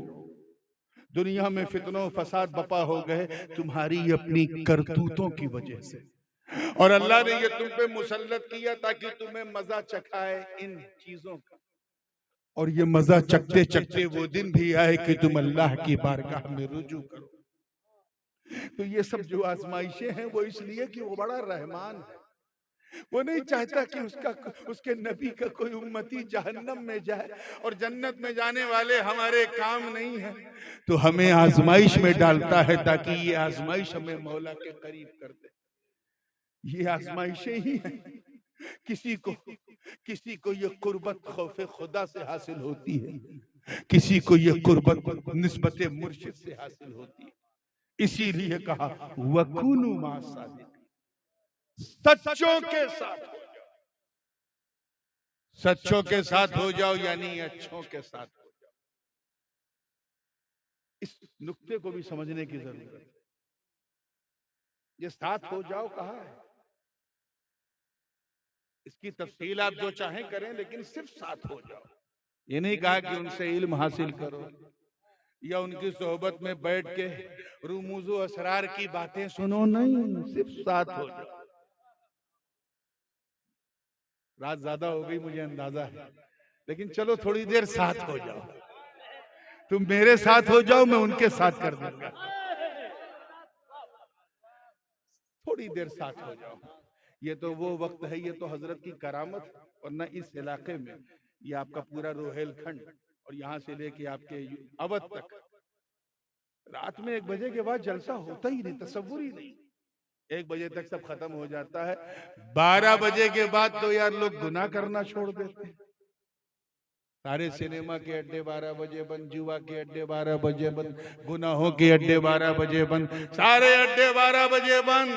दुनिया में फितनों फसाद बपा हो गए तुम्हारी अपनी करतूतों की वजह से, और अल्लाह ने ये तुम पे मुसल्लत किया ताकि तुम्हें मजा चखाए इन चीजों का, और ये मजा चखते चखते वो दिन भी आए कि तुम अल्लाह की बारगाह में रुजू करो। तो ये सब जो आजमाइशें हैं वो इसलिए कि वो बड़ा रहमान है, वो नहीं चाहता कि उसके नबी का कोई उम्मती जहन्नम में जाए और जन्नत में जाने वाले हमारे काम नहीं है, तो हमें आजमाइश में डालता है ताकि ये आजमाइश हमें मौला के करीब कर दे। ये आजमाइशें ही हैं। किसी को ये कुर्बत खौफ खुदा से हासिल होती है, किसी को ये कुर्बत निस्बत मुर्शिद से हासिल होती है। इसीलिए कहा वकुनु मा सादिक, सच्चों के साथ हो जाओ, सच्चों के साथ हो जाओ, यानी अच्छों के साथ हो जाओ। इस नुक्ते को भी समझने की जरूरत है। ये साथ हो जाओ कहा है, इसकी तफसील आप जो चाहें करें, लेकिन सिर्फ साथ हो जाओ। ये नहीं कहा कि उनसे इल्म हासिल करो या उनकी सोहबत में बैठ के रुमूज़ो असरार की बातें सुनो, नहीं, सिर्फ साथ हो जाओ। रात ज्यादा हो गई मुझे अंदाजा है, लेकिन चलो थोड़ी देर साथ हो जाओ। तुम मेरे साथ हो जाओ, मैं उनके साथ कर दूंगा। थोड़ी देर साथ हो जाओ। ये तो वो वक्त है, ये तो हजरत की करामत, वरना इस इलाके में ये आपका पूरा रोहेलखंड और यहाँ से लेके आपके अवध तक रात में 1 बजे के बाद जलसा होता ही नहीं, तसव्वुर ही नहीं। 1 बजे तक सब खत्म हो जाता है। 12 बजे के बाद तो यार लोग गुनाह करना छोड़ देते हैं। सारे सिनेमा के अड्डे 12 बजे बंद, जुआ के अड्डे 12 बजे बंद, गुनाहों के अड्डे 12 बजे बंद, सारे अड्डे 12 बजे बंद,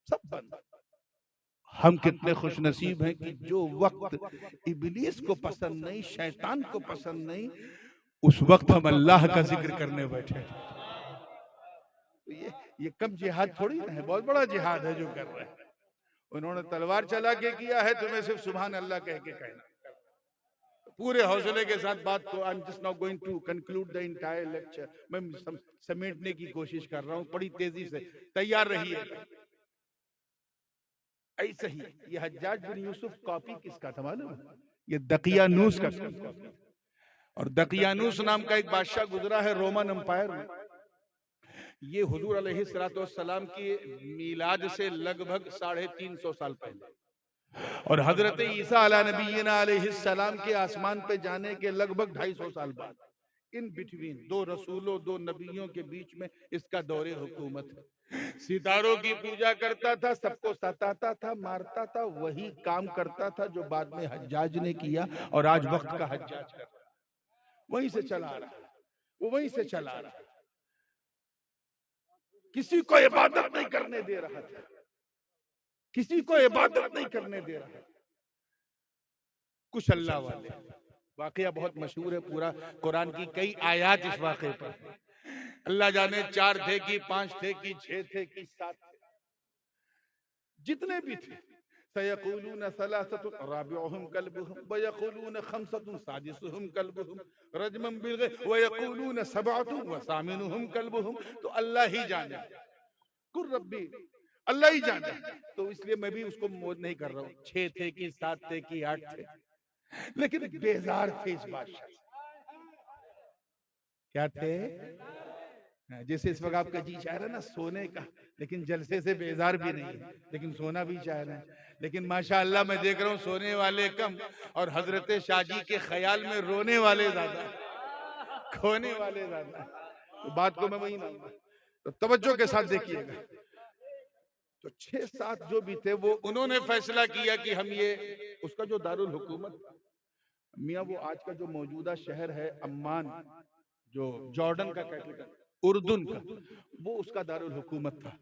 सब बंद। हम कितने खुशनसीब हैं कि जो वक्त इब्लीस को पसंद नहीं, शैतान को पसंद नहीं, उस वक्त हम अल्लाह का जिक्र करने बैठे। ये कम जिहाद थोड़ी ना है, बहुत बड़ा जिहाद है जो कर रहे हैं। उन्होंने तलवार चला के किया है, तुम्हें सिर्फ सुभान अल्लाह कह के कहना। पूरे हौसले के साथ बात को, I am just now going to conclude the entire lecture, मैं समेटने की कोशिश कर रहा हूं, बड़ी तेजी से, तैयार रहिए। ऐसे ही ये हज्जाज बिन यूसुफ कॉपी किसका था मालूम है? ये दकियानूस का। और दकियानूस नाम का एक बादशाह गुजरा है रोमन एम्पायर में। ये हुजूर अलैहिस्सलाम की मीलाद से लगभग 350 साल पहले, और हजरत ईसा अला नबीना अलैहिस्सलाम के आसमान पे जाने के लगभग 250 साल बाद, इन बिटवीन दो रसूलों, दो नबियों के बीच में इसका दौरे हुकूमत है। सितारों की पूजा करता था, सबको सताता था, मारता था, वही काम करता था जो बाद में हज्जाज ने किया, और आज वक्त का हज्जाज कर रहा है। वहीं से चला आ रहा है, वो वहीं से चला आ रहा है। किसी को इबादत नहीं करने दे रहा था, किसी को इबादत नहीं करने दे रहा। कुछ अल्लाह वाले, वाकया बहुत मशहूर है, पूरा कुरान की कई आयत इस वाकये पर। अल्लाह जाने 4 थे कि 5 थे कि 6 थे कि 7 थे, जितने भी थे। सयक़ूलून सलासतुन राबिउहुम कल्बुहुम वयक़ूलून खम्सतुन सादिसुहुम कल्बुहुम रजमन बिलग़ैब वयक़ूलून सबअतुन वसामिनुहुम कल्बुहुम। तो अल्लाह ही जाने, कुल रब्बी, अल्लाह ही जाने। तो इसलिए मैं भी उसको मोद नहीं कर रहा हूँ, 6 थे कि 7 थे कि 8 थे, लेकिन बेजार थे इस बादशाह। क्या थे? जैसे इस वक्त आपका जी चाह रहा है ना सोने का, लेकिन जलसे से बेजार भी नहीं, लेकिन सोना भी चाह रहे हैं। लेकिन माशाअल्लाह मैं देख रहा हूँ सोने वाले कम, और हजरत शाहजी के ख्याल में रोने वाले ज्यादा, खोने वाले ज्यादा। तो बात को मैं वही मानूंगा, तो तवज्जो के साथ देखिएगा। तो 6-7 जो भी थे, वो उन्होंने फैसला किया कि हम ये, उसका जो दारुल हुकूमत मियाँ, वो आज का जो मौजूदा शहर है अम्मान, जो जॉर्डन का कैपिटल, उर्दून का, वो उसका दारुल हुकूमत था।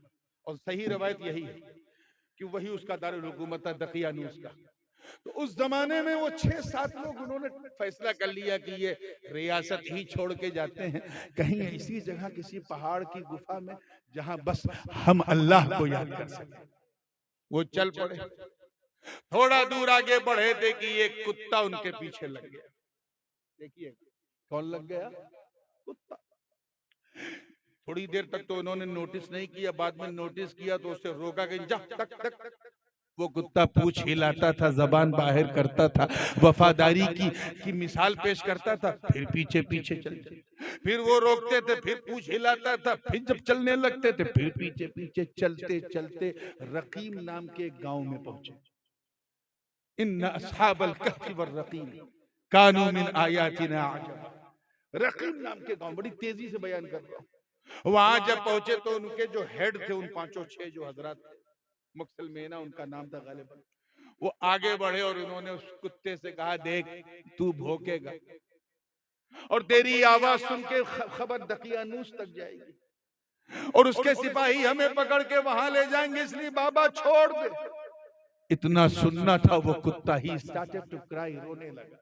और सही रवायत यही है कि वही उसका दारुल हुकूमत था, दकियानूस का। तो उस जमाने में वो 6-7 लोग उन्होंने फैसला कर लिया कि ये रियासत ही छोड़ के जाते हैं कहीं इसी जगह, किसी पहाड़ की गुफा में, जहां बस हम अल्लाह को याद कर सकें। वो चल पड़े, थोड़ा दूर आगे बढ़े थे कि एक कुत्ता उनके पीछे लग गया। देखिए कौन लग गया? कुत्ता। थोड़ी देर तक तो उन्होंने नोटिस नहीं किया, बाद में नोटिस किया तो उसे रोका कि जा, तक तक। वो कुत्ता पूंछ हिलाता था, जबान बाहर करता था, वफादारी की मिसाल पेश करता था, फिर पीछे पीछे चलते, फिर वो रोकते थे, फिर पूंछ हिलाता था, फिर जब चलने लगते थे फिर पीछे पीछे चलते चलते रकीम नाम के गांव में पहुंचे। इन्ना अस्हाबल कहफ़ि वर्रक़ीम कानू मिन आयातिना अजब। रकीम नाम के गांव, बड़ी तेजी से बयान कर रहा हूं। वहां जब पहुंचे तो उनके जो हेड थे, उन 5-6 जो हजरात थे, मुक्सलमेना उनका नाम था गालिबन, वो आगे बढ़े और उन्होंने उस कुत्ते से कहा, देख तू भौंकेगा और तेरी आवाज सुन के खबर दकियानूस तक जाएगी, और उसके सिपाही हमें पकड़ के वहां ले जाएंगे, इसलिए बाबा छोड़ दे। इतना सुनना था, वो कुत्ता ही स्टार्टेड टू क्राई, रोने लगा,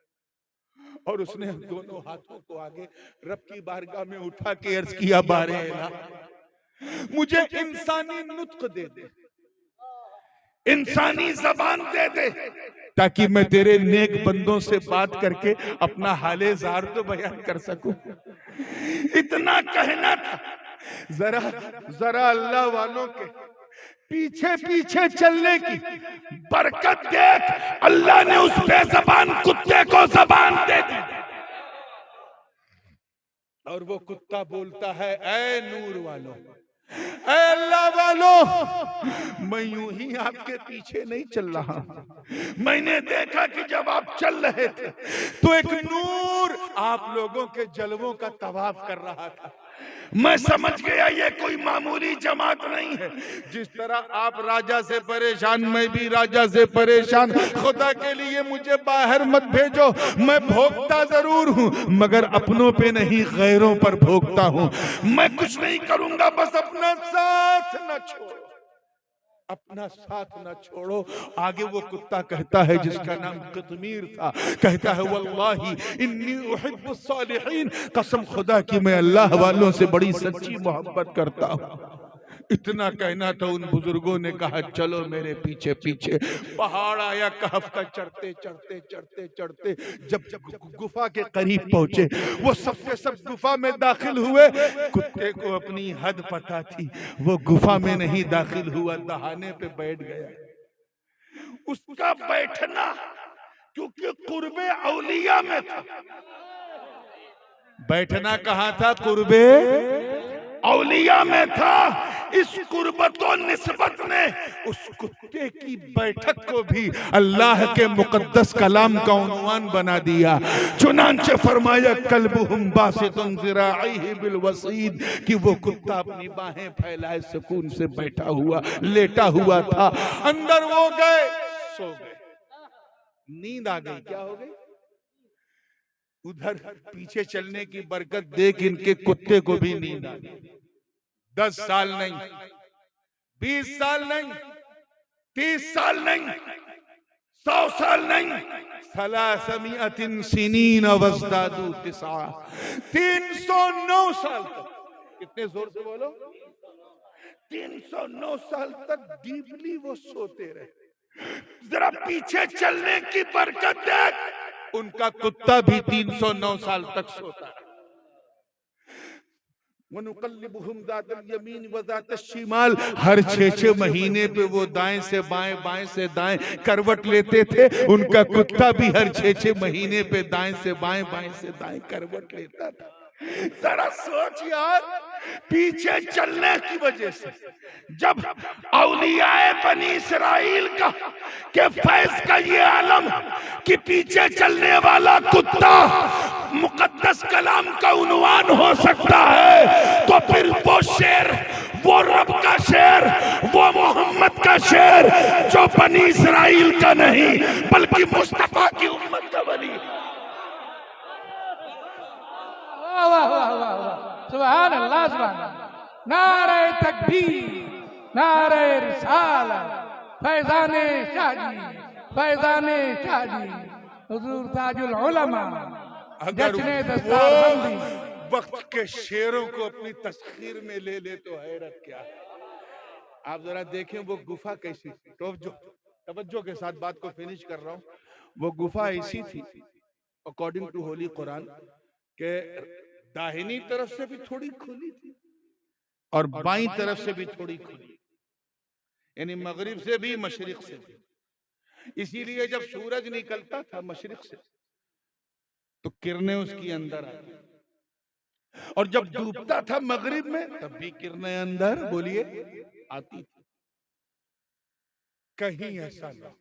और उसने दोनों हाथों को आगे रब की बारगाह में उठा के अर्ज किया, बारे इलाही मुझे इंसानी नुत्क दे दे, इंसानी जबान दे दे, ताकि मैं तेरे नेक बंदों से बात करके अपना हाले जार तो बयान कर सकूं। इतना कहना था। जरा अल्लाह वालों के पीछे पीछे चलने की बरकत देख, अल्लाह ने उस बेज़बान कुत्ते को जबान दे दी। और वो कुत्ता बोलता है, ऐ नूर वालों, ऐ अल्लाह वालों, मैं यूं ही आपके पीछे नहीं चल रहा, मैंने देखा कि जब आप चल रहे थे तो एक नूर आप लोगों के जलवों का तवाफ कर रहा था, मैं समझ गया ये कोई मामूली जमात नहीं है। जिस तरह आप राजा से परेशान, मैं भी राजा से परेशान। खुदा के लिए मुझे बाहर मत भेजो, मैं भोगता जरूर हूं मगर अपनों पे नहीं, गैरों पर भोगता हूं। मैं कुछ नहीं करूंगा, बस अपना साथ न छोड़ो, अपना साथ न छोड़ो। आगे वो कुत्ता कहता है जिसका नाम कतमीर था, कहता है वल्लाही इन्नी उहिब्बुस सालिहीन, कसम खुदा की मैं अल्लाह वालों से बड़ी सच्ची मोहब्बत करता हूँ। इतना कहना था, उन बुजुर्गों ने कहा चलो मेरे पीछे पीछे। पहाड़ आया कहफ का, चढ़ते चढ़ते चढ़ते चढ़ते जब गुफा के करीब पहुंचे, वो सबके सब गुफा में दाखिल हुए। कुत्ते को अपनी हद पता थी, वो गुफा में नहीं दाखिल हुआ, दहाने पे बैठ गया। उसका बैठना क्योंकि कुर्बे औलिया में था। बैठना कहाँ था? कुर्बे औलिया में था। इस कुर्बतो निस्बत ने उस कुत्ते की बैठक को भी अल्लाह के मुकद्दस कलाम का उन्वान बना दिया। चुनांचे फरमाया कल्बुहुम बासितुन ज़िराइहि बिल वसीद, कि वो कुत्ता अपनी बाहें फैलाए सुकून से बैठा हुआ, लेटा हुआ था। अंदर वो गए, सो गए, नींद आ गई। क्या हो गई? उधर पीछे चलने की बरकत देख इनके कुत्ते को भी नींद आ गई। 10 साल नहीं, 20 साल नहीं, 30 साल नहीं, 100 साल नहीं, 300 सिनीन वज़दादू 309 साल तक। कितने जोर से बोलो? 309 साल तक डीपली वो सोते रहे। जरा पीछे चलने की बरकत देख, उनका कुत्ता भी 309 साल तक सोता है। वनुक़ल्लिबुहुम ज़ातल यमीन व ज़ातल शिमाल, हर 6-6 महीने पे वो दाएं से बाएं, बाएं से दाएं करवट लेते थे। उनका कुत्ता भी हर 6-6 महीने पे दाएं से बाएं, बाएं से दाएं करवट लेता था। जरा सोच यार, पीछे चलने की वजह से जब औलियाए बनी इसराइल का के फैज का ये आलम कि पीछे चलने वाला कुत्ता मुकद्दस कलाम का उन्वान हो सकता है, तो फिर वो शेर, वो रब का शेर, वो मोहम्मद का शेर जो बनी इसराइल का नहीं बल्कि मुस्तफा की उम्मत का बनी। वाह वाह वाह वाह, सुभान अल्लाह, सुभान अल्लाह। नारे तकबीर, नारे रिसालत, फैज़ाने शाहजी, फैज़ाने शाहजी, हुजूर ताजुल उलमा, जश्ने दस्तारबंदी। वक्त के शेरों को अपनी तस्खीर में ले ले तो हैरत क्या है। आप जरा देखें वो गुफा कैसी थी। तवज्जो के साथ बात को फिनिश कर रहा हूँ। वो गुफा ऐसी थी अकॉर्डिंग टू होली कुरान के दाहिनी तरफ से भी थोड़ी खुली थी और बाईं तरफ से भी थोड़ी खुली, यानी मगरिब से भी मशरिक से भी। इसीलिए जब सूरज निकलता था मशरिक से तो किरणें उसकी अंदर आती, और जब डूबता था मगरिब में तब भी किरणें अंदर, बोलिए, आती थी। कहीं ऐसा ना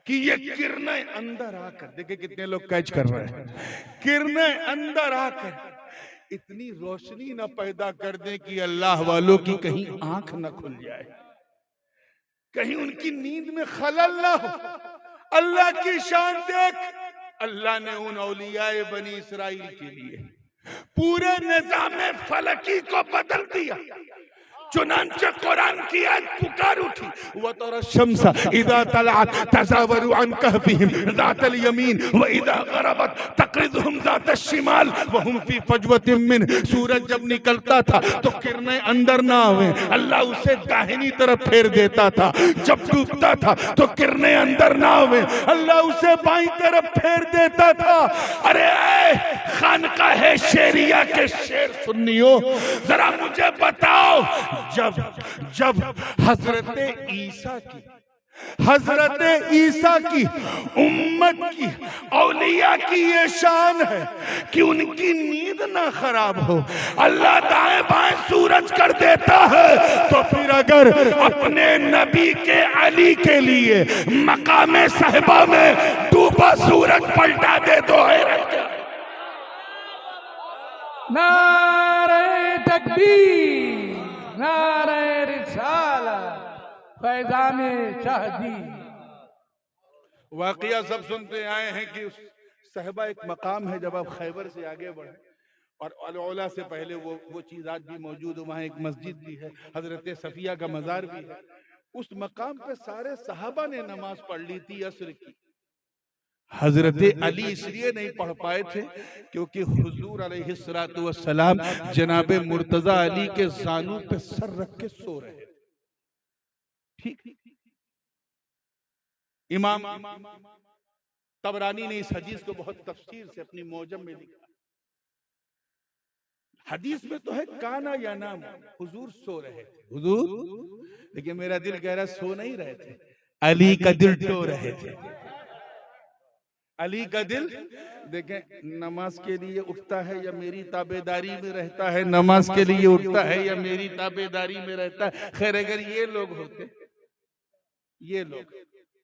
कि ये किरणें अंदर आकर, देखिए कितने लोग कैच कर रहे हैं, किरणें अंदर आकर इतनी रोशनी ना पैदा कर दें कि अल्लाह वालों की कहीं आंख ना खुल जाए, कहीं उनकी नींद में खलल ना हो। अल्लाह की शान देख, अल्लाह ने उन औलियाए बनी इसराइल के लिए पूरे निज़ाम फलकी को बदल दिया। चुनांचे कुरान की आयत पुकार उठी, व तरा शम्सा इदा तलअत तज़ावरु अन कहफिहिम ज़ातल यमीन व इदा गरबत तक़रिज़ुहुम ज़ातल शिमाल व हुम फी फजवतिन मिन। सूरज जब निकलता था तो किरणें अंदर ना आवे, अल्लाह उसे दाहिनी तरफ फेर देता था। जब डूबता था तो किरणें अंदर ना आवे, अल्लाह उसे बाईं तरफ फेर देता था। अरे खानकाह शेरिया के शेर सुन्नियों, जरा मुझे बताओ, जब हजरत ईसा की उम्मत की औलिया की ये शान है कि उनकी नींद ना खराब हो, अल्लाह दाएं बाएं सूरज कर देता है, तो फिर अगर अपने नबी के अली के लिए मकामे साहिबा में डूबा सूरज पलटा दे तो हैरत क्या। नारे तकबीर, नारे रिसालत, फैजान शाहजी। वाकया सब सुनते आए हैं कि उस सहबा एक मकाम है, जब आप खैबर से आगे बढ़े और अलौला से पहले वो चीज आज भी मौजूद है, वहाँ एक मस्जिद भी है, हजरत सफिया का मजार भी है। उस मकाम पे सारे सहाबा ने नमाज पढ़ ली थी असर की। हजरत अली इसलिए नहीं पढ़ पाए थे क्योंकि हुजूर अलैहिस्सलातु वस्सलाम जनाबे मुर्तजा अली के जानू पे सर रख के सो रहे थे। ठीक, इमाम तबरानी ने इस हदीस को बहुत तफसीर से अपनी मौजम में लिखा। हदीस में तो है काना या नाम, हुजूर सो रहे थे, हुजूर, लेकिन मेरा दिल कह रहा सो नहीं रहे थे, अली का दिल टो रहे थे। अली का दिल देखें, नमाज के लिए उठता है या मेरी ताबेदारी में रहता है, नमाज के लिए उठता है या मेरी ताबेदारी में रहता है। खैर अगर ये लोग होते, ये लोग,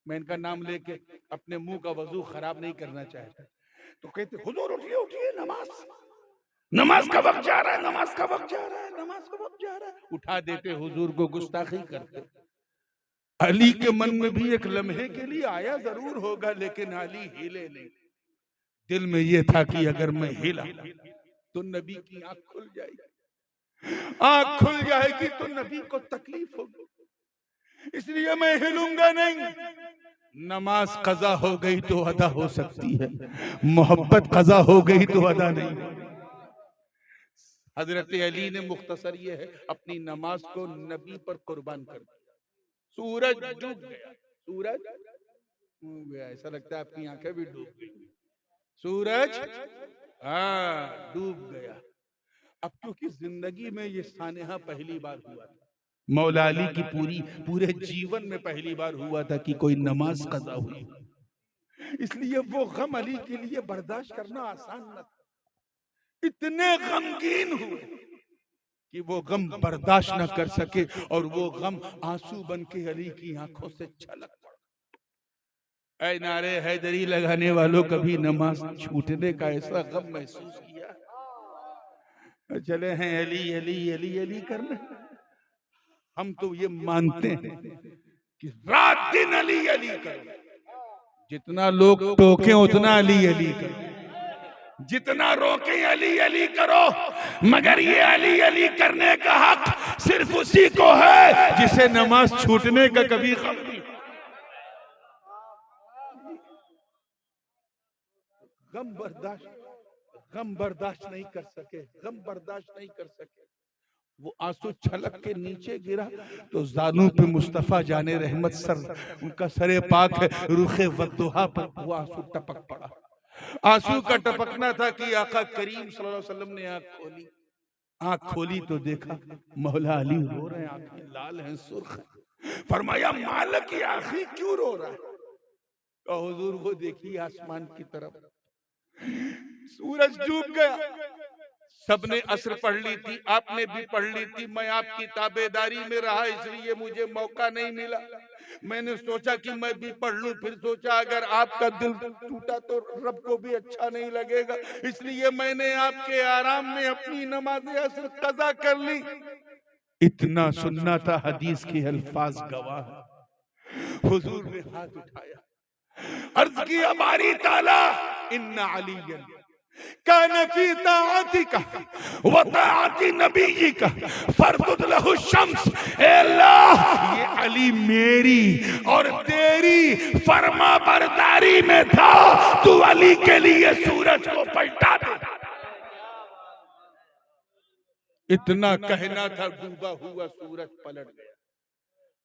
मैं इनका नाम लेके अपने मुंह का वजू खराब नहीं करना चाहता, तो कहते हुजूर उठिए उठिए, नमाज का वक्त जा रहा है, नमाज का वक्त जा रहा है, नमाज का वक्त जा रहा है, उठा देते, हुजूर को गुस्ताखी करते। अली के मन में भी एक लम्हे के लिए आया जरूर होगा, लेकिन अली हिले नहीं। दिल में ये था कि अगर मैं हिला तो नबी की आंख खुल जाएगी, आंख खुल जाएगी तो नबी को तकलीफ होगी, इसलिए मैं हिलूंगा नहीं। नमाज कज़ा हो गई तो अदा हो सकती है, मोहब्बत कज़ा हो गई तो अदा नहीं। हजरत अली ने मुख्तसर ये है अपनी नमाज को नबी पर कुर्बान कर दिया। सूरज डूब गया, सूरज डूब गया, ऐसा लगता है आपकी आंखें भी डूब गई। सूरज डूब गया। अब क्योंकि जिंदगी में ये सानेहा पहली बार हुआ था, मौला अली की पूरे जीवन में पहली बार हुआ था कि कोई नमाज कज़ा हुई, इसलिए वो गम अली के लिए बर्दाश्त करना आसान न था। इतने गमगीन हुए कि वो गम बर्दाश्त न कर सके और वो गम आंसू बन के अली की आंखों से छलक पड़ा। ऐ नारे हैदरी लगाने वालों, कभी नमाज छूटने का ऐसा गम महसूस किया? चले हैं अली अली अली अली करने। हम तो ये मानते हैं कि रात दिन अली अली करो, जितना लोग टोके उतना अली अली करो, जितना रोके अली अली करो, मगर ये अली अली करने का हक सिर्फ उसी को है जिसे नमाज छूटने का कभी गम नहीं। गम बर्दाश्त नहीं कर सके, गम बर्दाश्त नहीं कर सके। वो आंसू छलक के नीचे गिरा तो जानू पे मुस्तफा जाने रहमत सर, उनका सरे पाक है, रुखे वद्दुहा पर वो आंसू टपक पड़ा। आंसू का टपकना था कि आका करीम सल्लल्लाहु अलैहि वसल्लम ने आंख खोली तो देखा मौला अली रो रहे हैं, आंखें लाल हैं, सुर्ख हैं। फरमाया मालिक की आंखें क्यों रो रहा है? तो हुजूर वो देखिए आसमान की तरफ, सूरज डूब गया। सबने असर पढ़ ली थी, आपने भी पढ़ ली थी, मैं आपकी ताबेदारी में रहा इसलिए मुझे मौका नहीं मिला। मैंने सोचा कि मैं भी पढ़ लूं, फिर सोचा अगर आपका दिल टूटा तो रब को भी अच्छा नहीं लगेगा, इसलिए मैंने आपके आराम में अपनी नमाज असर कज़ा कर ली। इतना सुनना था, हदीस के अल्फाज गवाह। हुजूर ने हाथ उठाया, अर्ज किया बारी ताला इन्ना अलियन कान फी ताअतिका व ताअति नबियिका फरदुद लहु शम्स। ए अल्लाह, ये अली मेरी और तेरी फरमा बरदारी में था, तू अली के लिए सूरज को पलटा दे। इतना कहना था, डूबा हुआ सूरज पलट गया।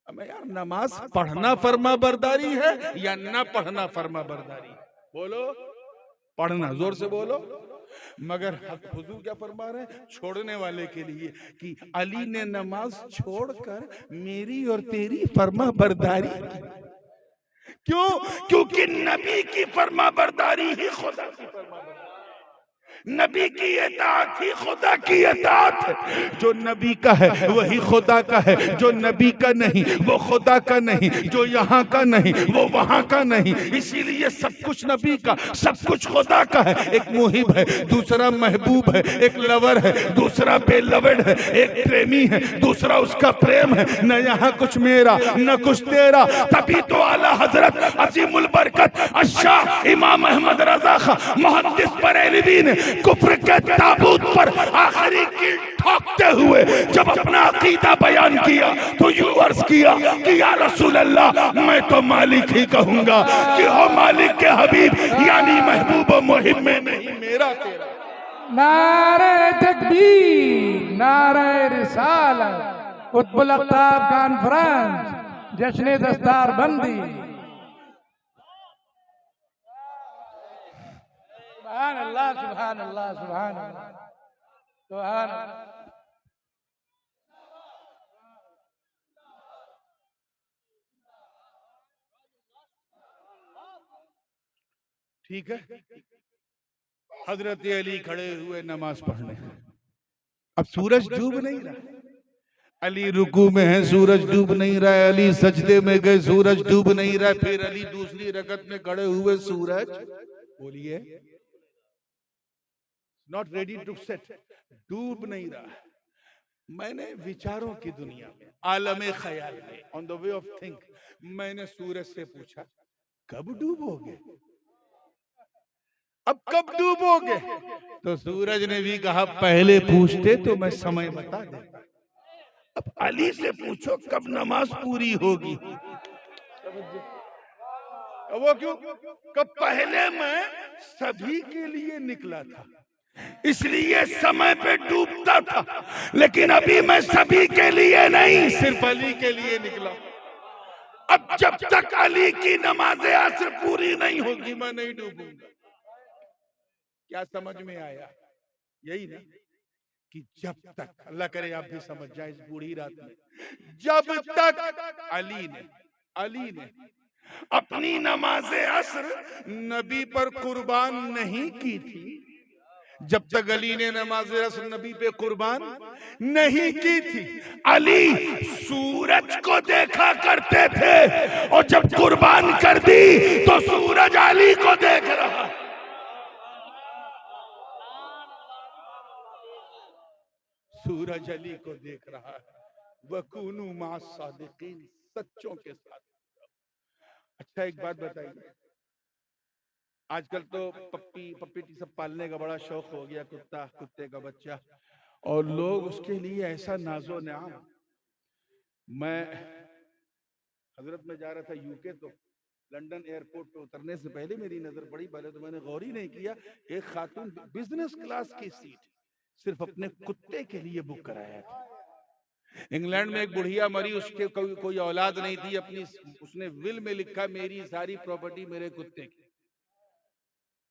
अब यार, नमाज पढ़ना फरमा बरदारी है या ना पढ़ना फरमा बरदारी? बोलो, पढ़ना, जोर से बोलो। मगर हुजूर क्या फरमा रहे हैं छोड़ने वाले के लिए कि अली ने नमाज छोड़कर मेरी और तेरी फरमा बरदारी की। क्यों? क्योंकि नबी की फरमा बरदारी ही खुदा की फरमा बरदारी। नबी की इताअत ही खुदा की इताअत है। जो नबी का है वही खुदा का है, जो नबी का नहीं वो खुदा का नहीं, जो यहाँ का नहीं वो वहाँ का नहीं। इसीलिए सब कुछ नबी का, सब कुछ खुदा का है। एक मुहिब है, दूसरा महबूब है, एक लवर है, दूसरा बेलवर्ड है, एक प्रेमी है, दूसरा उसका प्रेम है। न यहाँ कुछ मेरा न कुछ तेरा। तभी तो आला हजरत अजीमुल बरकत अशाह इमाम अहमद रजा खां मुहद्दिस बरेलवी ने कुफ्र के ताबूत पर आखिरी कील ठोकते हुए जब अपना अकीदा बयान किया तो यूं अर्ज किया कि या रसूल अल्लाह, मैं तो मालिक ही कहूंगा कि हो मालिक के हबीब, यानी महबूब व मुहिब में नहीं मेरा तेरा। नारे तकबीर, नारे रिसालत, कुतुबुल अक़ताब कॉन्फ्रेंस, जश्न दस्तार बंदी। सुभान अल्लाह, सुभान अल्लाह, सुभान अल्लाह, सुभान अल्लाह। ठीक है, हजरत अली खड़े हुए नमाज पढ़ने। अब सूरज डूब नहीं रहा, अली रुकू में है, सूरज डूब नहीं रहा है। अली सजदे में गए, सूरज डूब नहीं रहा। फिर अली दूसरी रकत में खड़े हुए, सूरज बोलिए नॉट रेडी टू सेट, डूब नहीं रहा। मैंने विचारों की दुनिया में, आलमे ख्याल में, on the way of think, मैंने सूरज से पूछा कब डूबोगे, अब कब डूबोगे? तो सूरज ने भी कहा पहले पूछते तो मैं समय बता देता। अब अली से पूछो कब नमाज पूरी होगी। वो क्यों? कब पहले मैं सभी के लिए निकला था, इसलिए समय पे डूबता था, लेकिन अभी मैं सभी के लिए नहीं, सिर्फ अली के लिए निकला। अब जब तक अली की नमाज़े असर पूरी नहीं होगी मैं नहीं डूबूंगा। क्या समझ में आया? यही ना कि जब तक, अल्लाह करे आप भी समझ जाए इस बूढ़ी रात में, जब तक अली ने अपनी नमाज़े असर नबी पर कुर्बान नहीं की थी, जब तक अली ने नमाज़े असर नबी पे कुर्बान नहीं की थी, अली सूरज को देखा करते थे, और जब कुर्बान कर दी तो सूरज अली को देख रहा। सूरज अली को देख रहा है। वकूनु मा सादिकीन, सच्चों के साथ। अच्छा एक बात बताइए, आजकल तो पप्पी सब पालने का बड़ा शौक हो गया, कुत्ते का बच्चा, और लोग उसके लिए ऐसा नाजो न्याम। मैं हजरत में जा रहा था यूके, तो लंदन एयरपोर्ट पे उतरने से पहले मेरी नजर पड़ी, पहले तो मैंने गौर ही नहीं किया, एक खातून बिजनेस क्लास की सीट सिर्फ अपने कुत्ते के लिए बुक कराया था। इंग्लैंड में एक बुढ़िया मरी, उसके कोई औलाद नहीं थी, अपनी उसने विल में लिखा मेरी सारी प्रॉपर्टी मेरे कुत्ते की।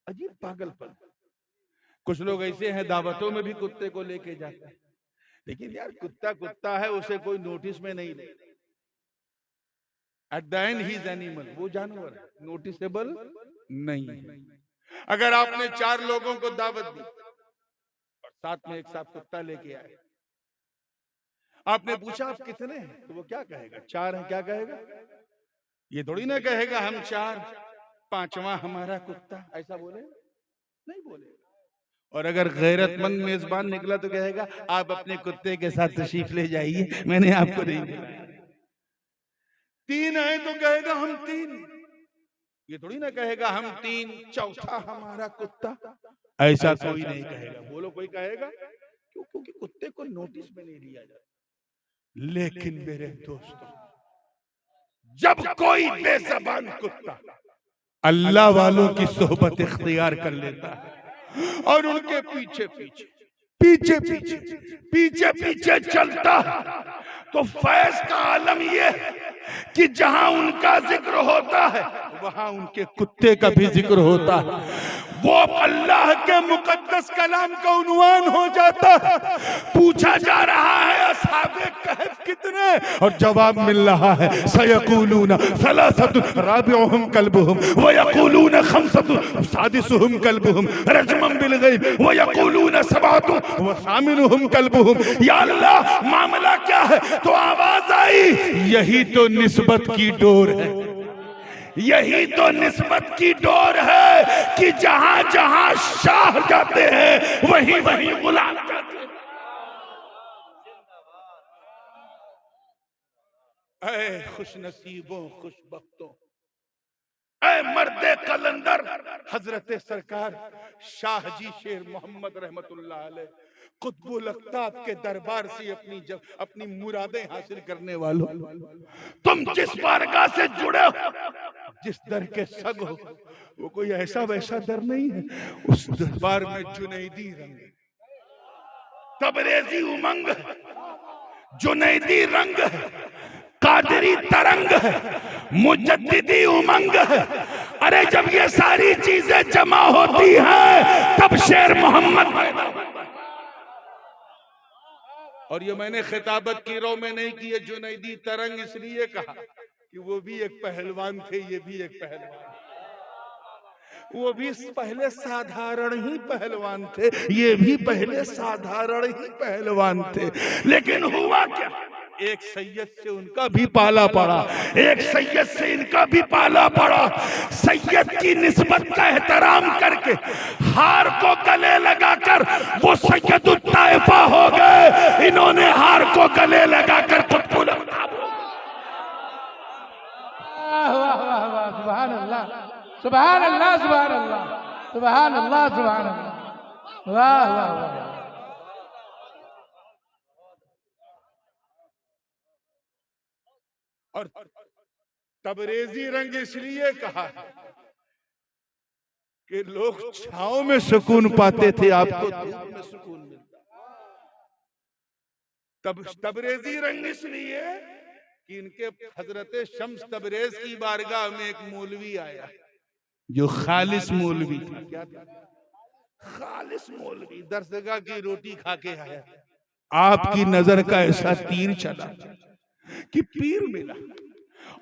अजीब पागलपन। कुछ लोग ऐसे हैं दावतों में भी कुत्ते को लेके जाते हैं, लेकिन यार कुत्ता है, उसे कोई नोटिस में नहीं ले। At the and he is animal, वो जानवर है, नोटिसेबल नहीं। अगर आपने 4 लोगों को दावत दी और साथ में एक साथ कुत्ता लेके आए, आपने पूछा आप कितने हैं, तो वो क्या कहेगा? 4 हैं। क्या कहेगा? ये थोड़ी ना कहेगा हम 4, 5वां हमारा कुत्ता, ऐसा बोले? नहीं बोले। और अगर गैरतमंद मेजबान निकला तो कहेगा आप अपने कुत्ते के साथ तशरीफ ले जाइए, मैंने आपको नहीं बुलाया। 3 है तो कहेगा हम 3, ये थोड़ी ना कहेगा हम 3, 4था हमारा कुत्ता, ऐसा कोई नहीं कहेगा। बोलो कोई कहेगा? क्यों? क्योंकि कुत्ते को नोटिस में नहीं लिया जाता। लेकिन मेरे दोस्तों, जब कोई बेज़बान कुत्ता अल्लाह वालों की सोहबत इख्तियार कर लेता है और उनके पीछे पीछे चलता है, तो फैज़ का आलम यह है कि जहां उनका जिक्र होता है वहां उनके कुत्ते का भी जिक्र होता है। वो अल्लाह के मुकद्दस कलाम का उन्वान हो जाता है। पूछा जा रहा है असहाबे कहफ कितने, और जवाब मिल रहा है सयक़ूलून सलासतुन राबिउहुम कल्बुहुम व यक़ूलून खम्सतुन सादिसुहुम कल्बुहुम रजमन बिल गैब व यक़ूलून सबअतुन व सामिनुहुम कल्बुहुम। या अल्लाह मामला क्या है? तो आवाज आई, यही तो निस्बत की डोर है, यही तो निस्बत की डोर है कि जहां जहां शाह जाते हैं वहीं वहीं गुलाम जाते हैं। ऐ खुश नसीबों खुशबख्तों, ऐ मर्दे कलंदर, हजरत सरकार शाह जी शेर मोहम्मद रहमतुल्लाह अलैह कुतुबुल अक़ताब के दरबार से अपनी मुरादें हासिल करने वालों, तुम जिस बारगाह से जुड़े हो, जिस दर के सग हो, वो कोई ऐसा वैसा दर नहीं है। उस दरबार में जुनैदी रंग, तबरेजी उमंग, जुनैदी रंग, कादरी तरंग है, मुजद्दिदी उमंग है। अरे जब ये सारी चीजें जमा होती हैं तब शेर मोहम्मद पैदा होता है। और ये मैंने खिताबत की रो में नहीं की है, जुनैदी तरंग इसलिए कहा कि वो भी एक पहलवान थे, ये भी एक पहलवान, वो भी पहले साधारण ही पहलवान थे, ये भी पहले साधारण ही पहलवान थे। लेकिन हुआ क्या, एक सैयद से उनका भी पाला पड़ा, एक सैयद से इनका भी पाला पड़ा। सैयद की निस्बत का एहतराम करके हार को गले लगाकर वो सैयद ताइफा हो गए। इन्होंने हार को गले लगाकर खुद को सुभान अल्लाह, सुभान अल्लाह, सुभान अल्लाह, सुभान अल्लाह, सुभान अल्लाह, वाह वाह वाह। और तबरेजी रंग इसलिए कहा कि लोग छांव में सुकून पाते थे, आपको धूप में सुकून मिलता। तबरेजी रंग इसलिए कि इनके हजरत शम्स तबरेज की बारगाह में एक मौलवी आया जो खालिस मौलवी था। क्या था? खालिस मौलवी। दरसगाह की रोटी खा के आया, आपकी नजर का ऐसा तीर चला कि पीर मिला,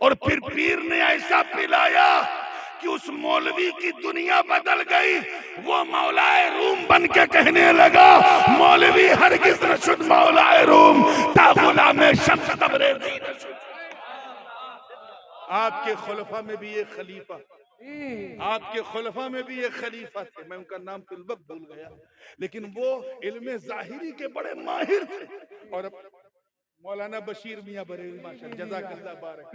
और फिर पीर ने ऐसा पिलाया कि उस मौलवी की दुनिया बदल गई। वो मौलाए रूम बन के कहने लगा, मौलवी हरगिज़ न शुद मौलाए रूम ता गुलामे शम्स तबरेज़ी न शुद। आपके खुलफा में भी एक खलीफा, आपके खुलफा में भी एक खलीफा थे, मैं उनका नाम फिल वक्त भूल गया, लेकिन वो इल्मे ज़ाहिरी के बड़े माहिर थे। और मौलाना बशीर मियां बरेलवी माशाअल्लाह जज़ाकल्लाह बारक,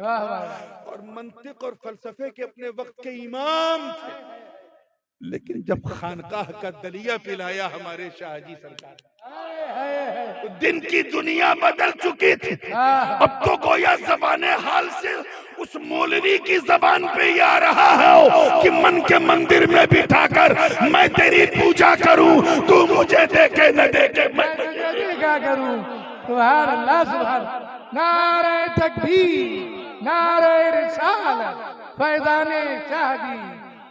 और मंतिक और फलसफे के अपने वक्त के इमाम थे। लेकिन जब खानकाह का दलिया पिलाया हमारे शाहजी सरकार, तो दिन की दुनिया बदल चुकी थी। अब तो गोया ज़बाने हाल से उस मौलवी की जबान पे ये आ रहा है कि मन के मंदिर में बिठाकर मैं तेरी पूजा करूं, तू मुझे देखे न देखे मैं क्या करूं। सुभान अल्लाह, सुभान। नारे तकबीर, नारे रिसालत, फैज़ाने शाहजी,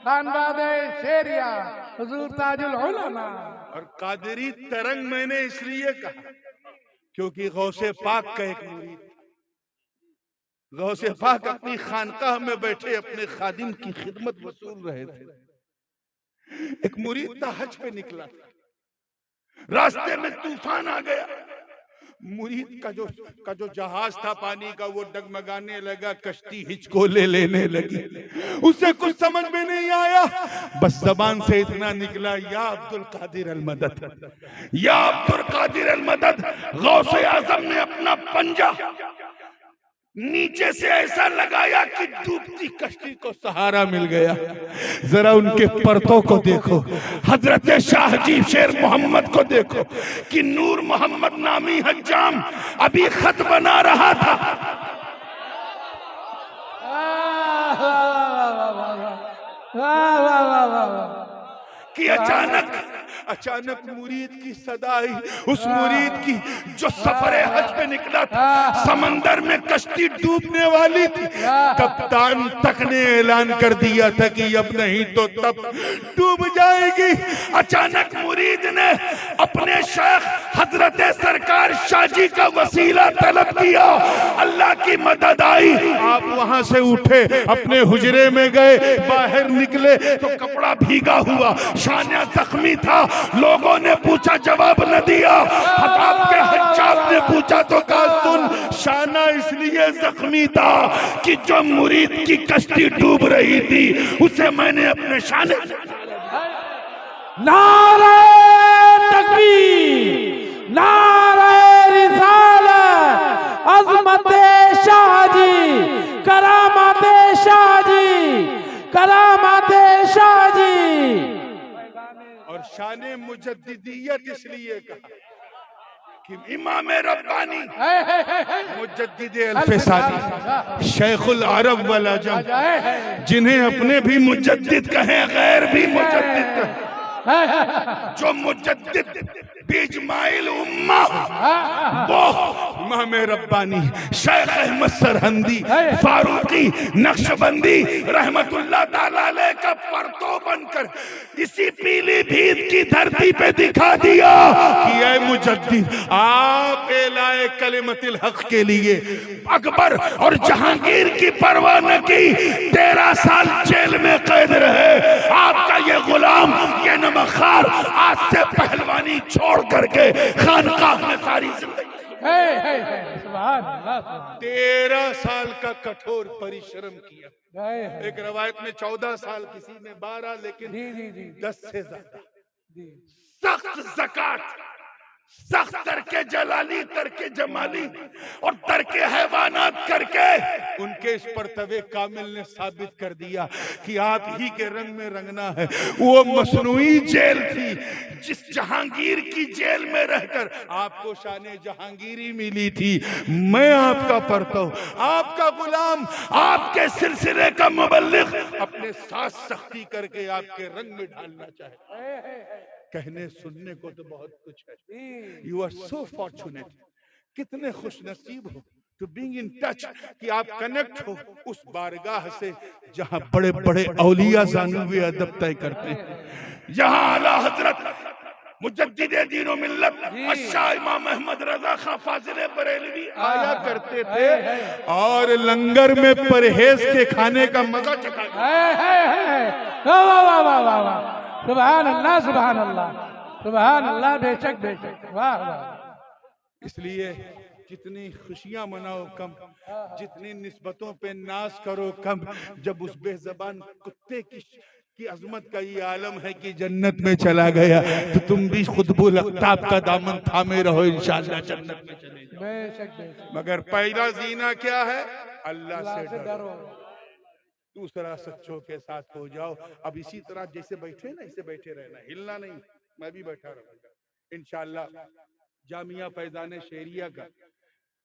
खानबादे शेरिया, हुजूर ताजुल उलमा। और कादरी तरंग मैंने इसलिए कहा क्योंकि गौसे पाक का एक मुरीद, गौसे पाक अपनी खानकाह में बैठे अपने खादिम की खिदमत वसूल रहे थे। एक मुरीद था, हज पे निकला, रास्ते में तूफान आ गया। मुरीद का जो जहाज था पानी का, वो डगमगाने लगा, कश्ती हिचको लेने लगी। उसे कुछ समझ में नहीं आया, बस जबान से इतना निकला, या अब्दुल कादिर अल मदद, या अब्दुल कादिर अल मदद। गौसे आजम ने अपना पंजा नीचे से ऐसा लगाया कि डूबती कश्ती को सहारा मिल गया। जरा उनके परतों को देखो, हजरत शाहजी शेर मोहम्मद को देखो कि नूर मोहम्मद नामी हज्जाम अभी खत बना रहा था कि अचानक मुरीद की सदा आई, उस मुरीद की जो सफरे हज पे निकला था, समंदर में कश्ती डूबने वाली थी, कप्तान तक ने ऐलान कर दिया था कि अब नहीं तो तब डूब जाएगी। अचानक मुरीद ने अपने शेख हजरत सरकार शाहजी का वसीला तलब किया, अल्लाह की मदद आई। आप वहां से उठे, अपने हुजरे में गए, बाहर निकले तो कपड़ा भीगा हुआ, शाना जख्मी था। लोगों ने पूछा, जवाब न दिया। आपके हज्जाब ने पूछा तो कहा, सुन, शाना इसलिए जख्मी था कि जो मुरीद की कश्ती डूब रही थी उसे मैंने अपने शाने। नारे तकबीर, नारे रिसालत, अज़मते शाहजी, करामाते शाहजी, करामाते शाहजी। और शाने मुजद्दिदियत इसलिए कहा कि इमाम रब्बानी मुजद्दिद अल्फसानी शेखुल अरब वल अजम, जिन्हें अपने भी मुजद्दिद कहें, गैर भी मुजद्दिद कहें, जो मुजद्दिद बिजमाइल उम्मा वो इमाम रब्बानी शेख अहमद सरहंदी फारूकी नक्शबंदी रहमतुल्लाह ताला अलैह का परतो बनकर इसी पीलीभीत की धरती पे दिखा दिया कि ऐ मुजद्दिद, आप एलाए कलिमतिल हक के लिए अकबर और जहांगीर की परवाह न की, 13 साल जेल में कैद रहे। आपका ये गुलाम, ये नमखार आज से पहलवानी छोड़ करके खानकाह में सारी जिंदगी 13 साल का कठोर परिश्रम किया। एक रवायत में 14 साल, किसी में 12, लेकिन 10 से ज्यादा सख्त ज़कात, सख्त तरके जलाली, तरके जमाली और तरके हैवानात करके उनके इस परतवे कामिल ने साबित कर दिया कि आप ही के रंग में रंगना है। वो मसनूई जेल थी जिस जहांगीर की जेल में रहकर आपको शाने जहांगीरी मिली थी। मैं आपका परतव, आपका गुलाम, आपके सिलसिले का मुबल्लिग अपने साथ सख्ती करके आपके रंग में ढालना चाहे। कहने सुनने को तो बहुत कुछ है। यू आर सो फॉर्चुनेट, कितने खुश नसीब हो टू बीइंग इन टच, कि आप कनेक्ट हो उस बारगाह से जहां बड़े बड़े औलिया जानवी अदब तय करते हैं, जहां आला हजरत मुजद्दिद दीन व मिल्लत शाह इमाम अहमद रजा खां फाजिल बरेलवी आया करते थे और लंगर में परहेज के खाने का मजा चखा। सुभान अल्लाह, सुभान अल्लाह, सुभान अल्लाह, बेशक बेशक, वाह वाह। इसलिए जितनी खुशियां मनाओ कम, जितनी निस्बतों पे नाज करो कम। जब उस बेज़बान कुत्ते की अजमत का ये आलम है कि जन्नत में चला गया, तो तुम भी खुतबुल अख्ताब का दामन थामे रहो, इंशाअल्लाह जन्नत में चले जाओ। बेशक बेशक। मगर पहला जीना क्या है? अल्लाह से डरो। दूसरा सच्चों के साथ हो जाओ। अब इसी तरह जैसे बैठे ना, ऐसे बैठे रहना, हिलना नहीं। मैं भी बैठा रहूंगा इंशाअल्लाह। जामिया फैजान शेरिया का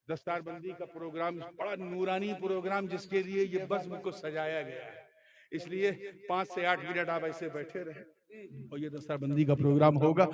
दस्तारबंदी का प्रोग्राम, बड़ा नूरानी प्रोग्राम, जिसके लिए ये बज़्म को सजाया गया है। इसलिए 5 से 8 मिनट आप ऐसे बैठे रहे और ये दस्तारबंदी का प्रोग्राम होगा।